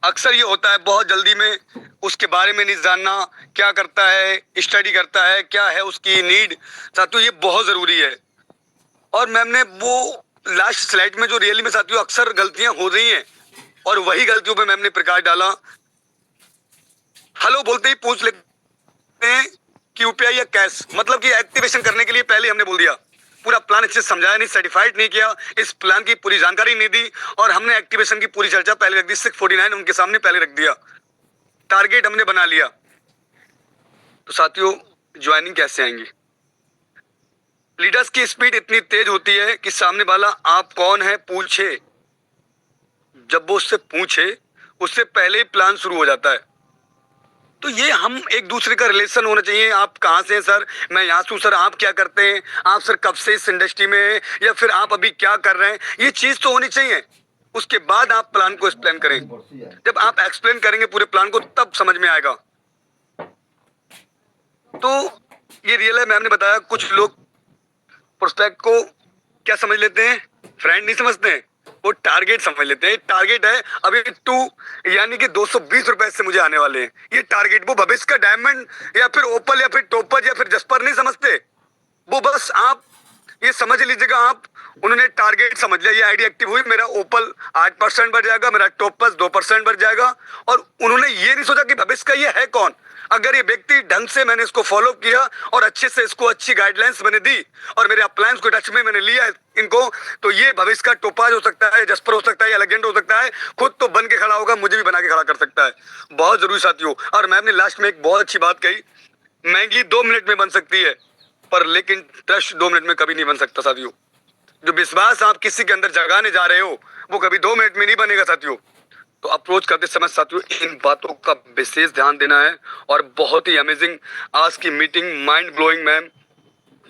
अक्सर ये होता है बहुत जल्दी में उसके बारे में नहीं जानना, क्या करता है, स्टडी करता है, क्या है उसकी नीड साथियों, ये बहुत जरूरी है। और मैम ने वो लास्ट स्लाइड में जो रियली में साथियों अक्सर गलतियां हो रही हैं और वही गलतियों पे मैम ने प्रकाश डाला। हेलो बोलते ही पूछ लेते हैं कि यूपीआई या कैश, मतलब कि एक्टिवेशन करने के लिए पहले हमने बोल दिया, पूरा प्लान अच्छे से समझाया नहीं, सर्टिफाइड नहीं किया, इस प्लान की पूरी जानकारी नहीं दी और हमने एक्टिवेशन की पूरी चर्चा पहले रख दी। 649 उनके सामने पहले रख दिया, टारगेट हमने बना लिया। तो साथियों ज्वाइनिंग कैसे आएंगी? लीडर्स की स्पीड इतनी तेज होती है कि सामने वाला आप कौन है पूछे, जब वो उससे पूछे उससे पहले ही प्लान शुरू हो जाता है। तो ये हम एक दूसरे का रिलेशन होना चाहिए। आप कहाँ से हैं सर, मैं यहाँ से हूँ सर, आप क्या करते हैं, आप सर कब से इस इंडस्ट्री में हैं, या फिर आप अभी क्या कर रहे हैं, ये चीज तो होनी चाहिए। उसके बाद आप प्लान को एक्सप्लेन करें। जब आप एक्सप्लेन करेंगे पूरे प्लान को तब समझ में आएगा। तो ये रियल है, मैम ने बताया कुछ लोग प्रोस्पेक्ट को क्या समझ लेते हैं, फ्रेंड नहीं समझते हैं, वो टारगेट समझ लेते हैं। टारगेट है अभी 2 यानी कि 220 रुपए से मुझे आने वाले हैं, ये टारगेट। वो भविष्य का डायमंड या फिर ओपल या फिर टोपज या फिर जस्पर नहीं समझते, वो बस आप ये समझ लीजिएगा आप उन्होंने टारगेट समझ लिया, ये आईडी एक्टिव हुई, मेरा ओपल 8% बढ़ जाएगा, मेरा टोपस 2% बढ़ जाएगा। और उन्होंने ये नहीं सोचा कि भविष्य का ये है कौन। अगर ये व्यक्ति ढंग से मैंने इसको फॉलो किया और अच्छे से इसको अच्छी गाइडलाइंस मैंने दी और मेरे अप्लायंस को टच में मैंने लिया इनको, तो ये भविष्य का टोपाज हो सकता है, जस्पर हो सकता है या लेजेंड हो सकता है। खुद तो बन के खड़ा होगा, मुझे भी बना के खड़ा कर सकता है। बहुत जरूरी साथियों। और मैम ने लास्ट में एक बहुत अच्छी बात कही, मैगी 2 मिनट में बन सकती है पर लेकिन ट्रस्ट 2 मिनट में कभी नहीं बन सकता साथियों। जो विश्वास आप किसी के अंदर जगाने जा रहे हो वो कभी 2 मिनट में नहीं बनेगा साथियों। तो अप्रोच करते समय साथियों इन बातों का विशेष ध्यान देना है। और बहुत ही अमेजिंग आज की meeting, mind blowing ma'am,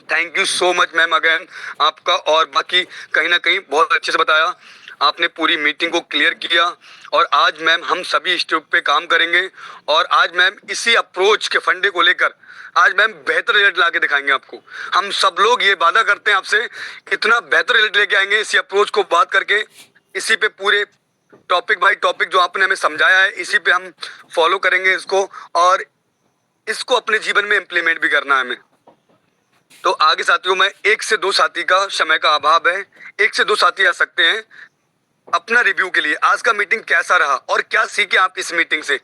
thank you so much ma'am again आपका। और बाकी कहीं ना कहीं बहुत अच्छे से बताया आपने, पूरी मीटिंग को क्लियर किया। और आज मैम हम सभी स्टेप पे काम करेंगे और आज मैम इसी अप्रोच के फंडे को लेकर आज मैम बेहतर रिजल्ट ला के दिखाएंगे आपको। हम सब लोग ये वादा करते हैं आपसे, इतना बेहतर रिजल्ट लेके आएंगे इसी अप्रोच को बात करके। इसी पे पूरे टॉपिक बाय टॉपिक जो आपने हमें समझाया है इसी पे हम फॉलो करेंगे इसको, और इसको अपने जीवन में इम्प्लीमेंट भी करना है हमें। तो आगे साथियों मैं 1 से 2 साथी का समय का अभाव है, 1 से 2 साथी आ सकते हैं अपना रिव्यू के लिए। आज का मीटिंग कैसा रहा और क्या सीखे आप इस मीटिंग से?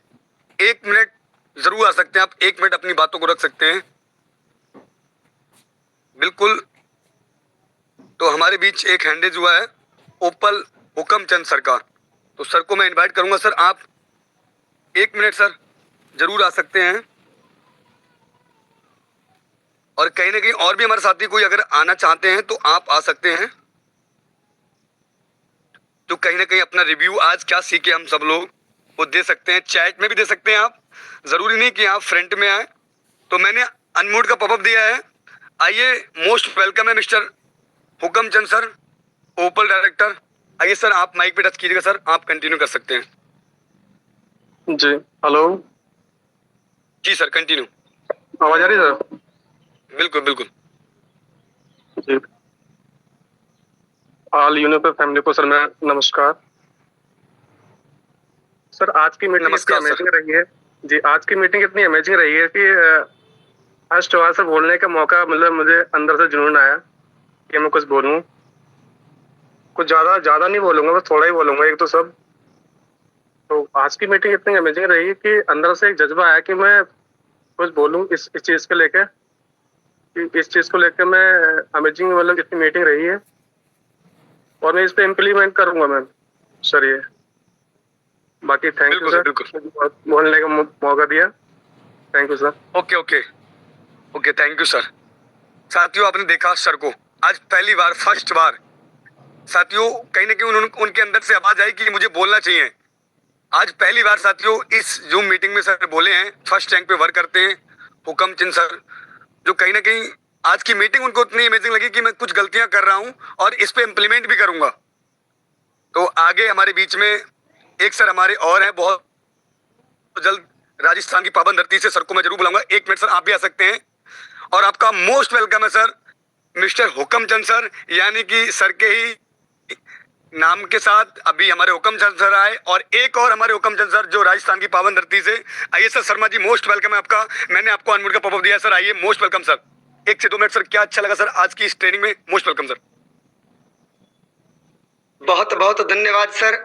1 मिनट जरूर आ सकते हैं आप, 1 मिनट अपनी बातों को रख सकते हैं बिल्कुल। तो हमारे बीच एक हैंडेज हुआ है ओपल हुकम चंद सर का, तो सर को मैं इनवाइट करूंगा। सर आप 1 मिनट सर जरूर आ सकते हैं। और कहीं ना कहीं और भी हमारे साथी कोई अगर आना चाहते हैं तो आप आ सकते हैं, तो कहीं ना कहीं अपना रिव्यू आज क्या सीखे हम सब लोग वो दे सकते हैं, चैट में भी दे सकते हैं आप, जरूरी नहीं कि आप फ्रंट में आए। तो मैंने अनम्यूट का पॉपअप दिया है, आइए मोस्ट वेलकम है मिस्टर हुकम चंद सर, ओपल डायरेक्टर। आइए सर आप माइक पे टच कीजिएगा सर, आप कंटिन्यू कर सकते हैं। जी हेलो। जी सर, कंटिन्यू। आवाज आ रही है सर? बिल्कुल बिल्कुल। जी। ऑल यूनिपर फैमिली को सर मैं नमस्कार। सर आज की मीटिंग इतनी नमस्कार सर। अमेजिंग रही है। जी, आज की मीटिंग इतनी अमेजिंग रही है कि फर्स्ट बार से बोलने का मौका, मतलब मुझे अंदर से जुनून आया कि मैं कुछ बोलूं। कुछ ज्यादा नहीं बोलूंगा, बस थोड़ा ही बोलूंगा, एक तो सब। तो आज की मीटिंग इतनी अमेजिंग रही कि अंदर से एक जज्बा आया कि मैं कुछ बोलूं इस चीज को लेकर, कि इस चीज को लेकर मैं अमेजिंग, मतलब इतनी मीटिंग रही है और मैं इस पे इम्प्लीमेंट करूंगा मैम सर। ये बाकी थैंक यू बिल्कुल सर, सर, बिल्कुल। मुझे बोलने का मौका दिया। Thank you sir. Okay okay okay, thank you sir. साथियों, आपने देखा सर को आज पहली बार, फर्स्ट बार साथियों, कहीं ना कहीं उनके अंदर से आवाज आई कि मुझे बोलना चाहिए। आज पहली बार साथियों इस जूम मीटिंग में सर बोले हैं, फर्स्ट रैंक पे वर्क करते हैं हुकम चंद सर, जो कहीं ना कहीं आज की मीटिंग उनको इतनी अमेजिंग लगी कि मैं कुछ गलतियां कर रहा हूं और इस पे इम्प्लीमेंट भी करूंगा। तो आगे हमारे बीच में एक सर हमारे और हैं, बहुत जल्द राजस्थान की पावन धरती से सर को मैं जरूर बुलाऊंगा। एक मिनट सर, आप भी आ सकते हैं। और आपका मोस्ट वेलकम है सर, मिस्टर हुकमचंद सर, यानी कि सर के ही नाम के साथ अभी हमारे हुकमचंद सर आए, और एक और हमारे हुकमचंद सर जो राजस्थान की पावन धरती से। आइए sir, Sharma ji most welcome है आपका। मैंने आपको अनम्यूट का पॉपअप दिया सर, आइए मोस्ट वेलकम सर। 1 से 2 मिनट सर, क्या अच्छा लगा सर आज की इस ट्रेनिंग में, मोस्ट वेलकम सर। बहुत बहुत धन्यवाद सर।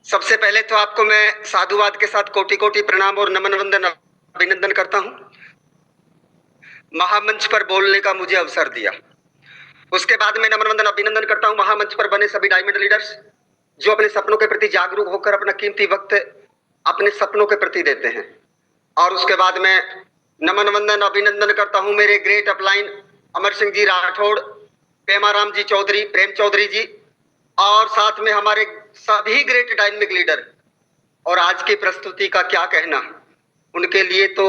सबसे पहले तो आपको मैं साधुवाद के साथ कोटि कोटि प्रणाम और नमन वंदन अभिनंदन करता हूं, महामंच पर बोलने का मुझे अवसर दिया। उसके बाद में नमन वंदन अभिनंदन करता हूं महामंच पर बने सभी डायमंड लीडर्स जो अपने सपनों के प्रति जागरूक होकर अपना कीमती वक्त अपने सपनों के प्रति देते हैं। और उसके बाद में नमन वंदन अभिनंदन करता हूं मेरे ग्रेट अपलाइन अमर सिंह जी राठौड़, पेमाराम जी चौधरी, प्रेम चौधरी जी, और साथ में हमारे सभी ग्रेट डायनेमिक लीडर। और आज की प्रस्तुति का क्या कहना, उनके लिए तो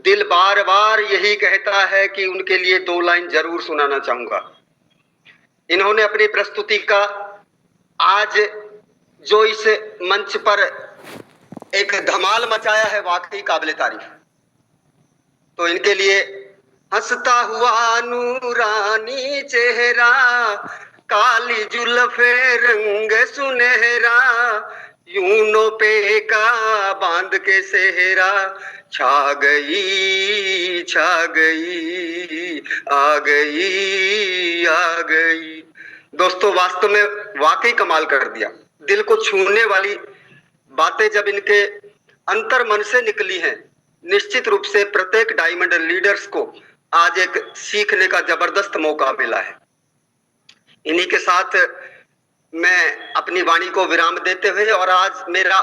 दिल बार बार यही कहता है कि उनके लिए 2 लाइन जरूर सुनाना चाहूंगा। इन्होंने अपनी प्रस्तुति का आज जो इस मंच पर एक धमाल मचाया है, वाकई काबिल तारीफ। तो इनके लिए हंसता हुआ नूरानी चेहरा, काली जुल्फे रंग सुनहरा, यूनो पे का बांध के सेहरा, छा गई आ गई आ गई। दोस्तों, वास्तव में वाकई कमाल कर दिया। दिल को छूने वाली बातें जब इनके अंतर मन से निकली हैं, निश्चित रूप से प्रत्येक डायमंड लीडर्स को आज एक सीखने का जबरदस्त मौका मिला है। इन्हीं के साथ मैं अपनी वाणी को विराम देते हुए, और आज मेरा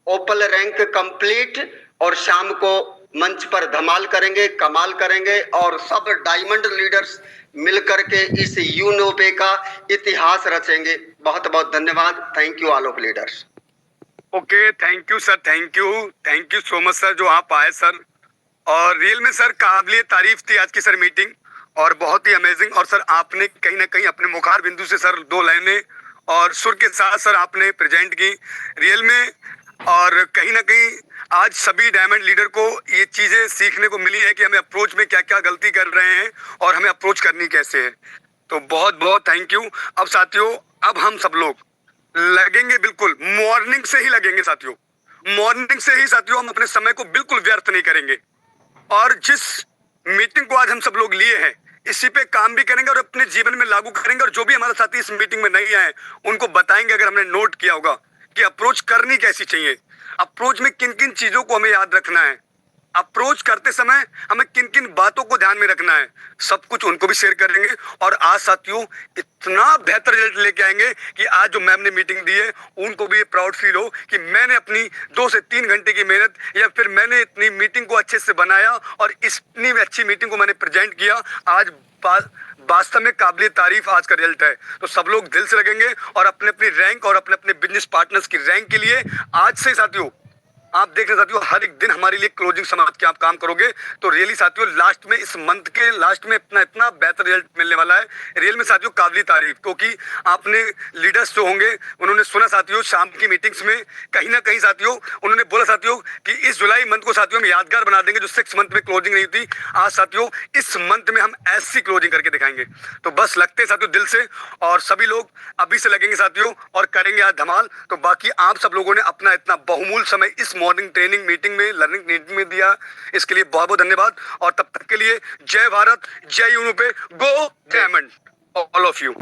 ओपल रैंक कंप्लीट, और शाम को मंच पर धमाल करेंगे, कमाल करेंगे, और सब डायमंड लीडर्स मिलकर के इस यूनोपे का इतिहास रचेंगे। बहुत बहुत धन्यवाद। Thank you all of leaders. Okay, thank you sir, thank you so much sir जो आप आए सर। और रियल में सर काबिलियत तारीफ थी आज की सर मीटिंग, और बहुत ही अमेजिंग। और सर आपने कहीं ना कहीं अपने मुखार बिंदु से सर 2 लाइनें और सुर के साथ सर आपने प्रेजेंट की रियल में। और कहीं ना कहीं आज सभी डायमंड लीडर को ये चीजें सीखने को मिली है कि हमें अप्रोच में क्या क्या गलती कर रहे हैं और हमें अप्रोच करनी कैसे है। तो बहुत बहुत थैंक यू। अब साथियों, अब हम सब लोग लगेंगे, बिल्कुल मॉर्निंग से ही लगेंगे साथियों, मॉर्निंग से ही साथियों हम अपने समय को बिल्कुल व्यर्थ नहीं करेंगे। और जिस मीटिंग को आज हम सब लोग लिए हैं, इसी पे काम भी करेंगे और अपने जीवन में लागू करेंगे। और जो भी हमारे साथी इस मीटिंग में नहीं आए उनको बताएंगे, अगर हमने नोट किया होगा, कि अप्रोच करनी कैसी चाहिए, अप्रोच में किन किन चीजों को हमें याद रखना है, अप्रोच करते समय हमें किन किन बातों को ध्यान में रखना है, सब कुछ उनको भी शेयर करेंगे। और आज साथियों इतना बेहतर रिजल्ट लेके आएंगे कि आज जो मैम ने मीटिंग दी है उनको भी प्राउड फील हो कि मैंने अपनी 2 से 3 घंटे की मेहनत, या फिर मैंने इतनी मीटिंग को अच्छे से बनाया और इतनी अच्छी मीटिंग को मैंने प्रेजेंट किया। आज वास्तव में काबिलियत तारीफ आज का रिजल्ट है। तो सब लोग दिल से लगेंगे और अपने अपनी रैंक और अपने अपने बिजनेस पार्टनर्स की रैंक के लिए आज से साथियों आप देख रहे साथियों, हर एक दिन हमारे लिए क्लोजिंग समझ के आप काम करोगे तो रियली साथियों लास्ट में, इस मंथ के लास्ट में इतना इतना बेहतर रिजल्ट मिलने वाला है। रियल में साथियों काबिल तारीफ, क्योंकि आपने लीडर्स जो होंगे उन्होंने सुना साथियों शाम की मीटिंग्स में, कहीं ना कहीं साथियों उन्होंने बोला साथियों कि इस जुलाई मंथ को साथियों हम यादगार बना देंगे, जो 6 मंथ में क्लोजिंग नहीं थी। आज साथियों इस मंथ में हम ऐसी क्लोजिंग करके दिखाएंगे। तो बस लगते साथियों दिल से, और सभी लोग अभी से लगेंगे साथियों और करेंगे आज धमाल। तो बाकी आप सब लोगों ने अपना इतना बहुमूल्य समय इस मॉर्निंग ट्रेनिंग मीटिंग में, लर्निंग मीटिंग में दिया, इसके लिए बहुत बहुत धन्यवाद। और तब तक के लिए जय भारत, जय यूनु पे, गो डायमंड ऑल ऑफ यू।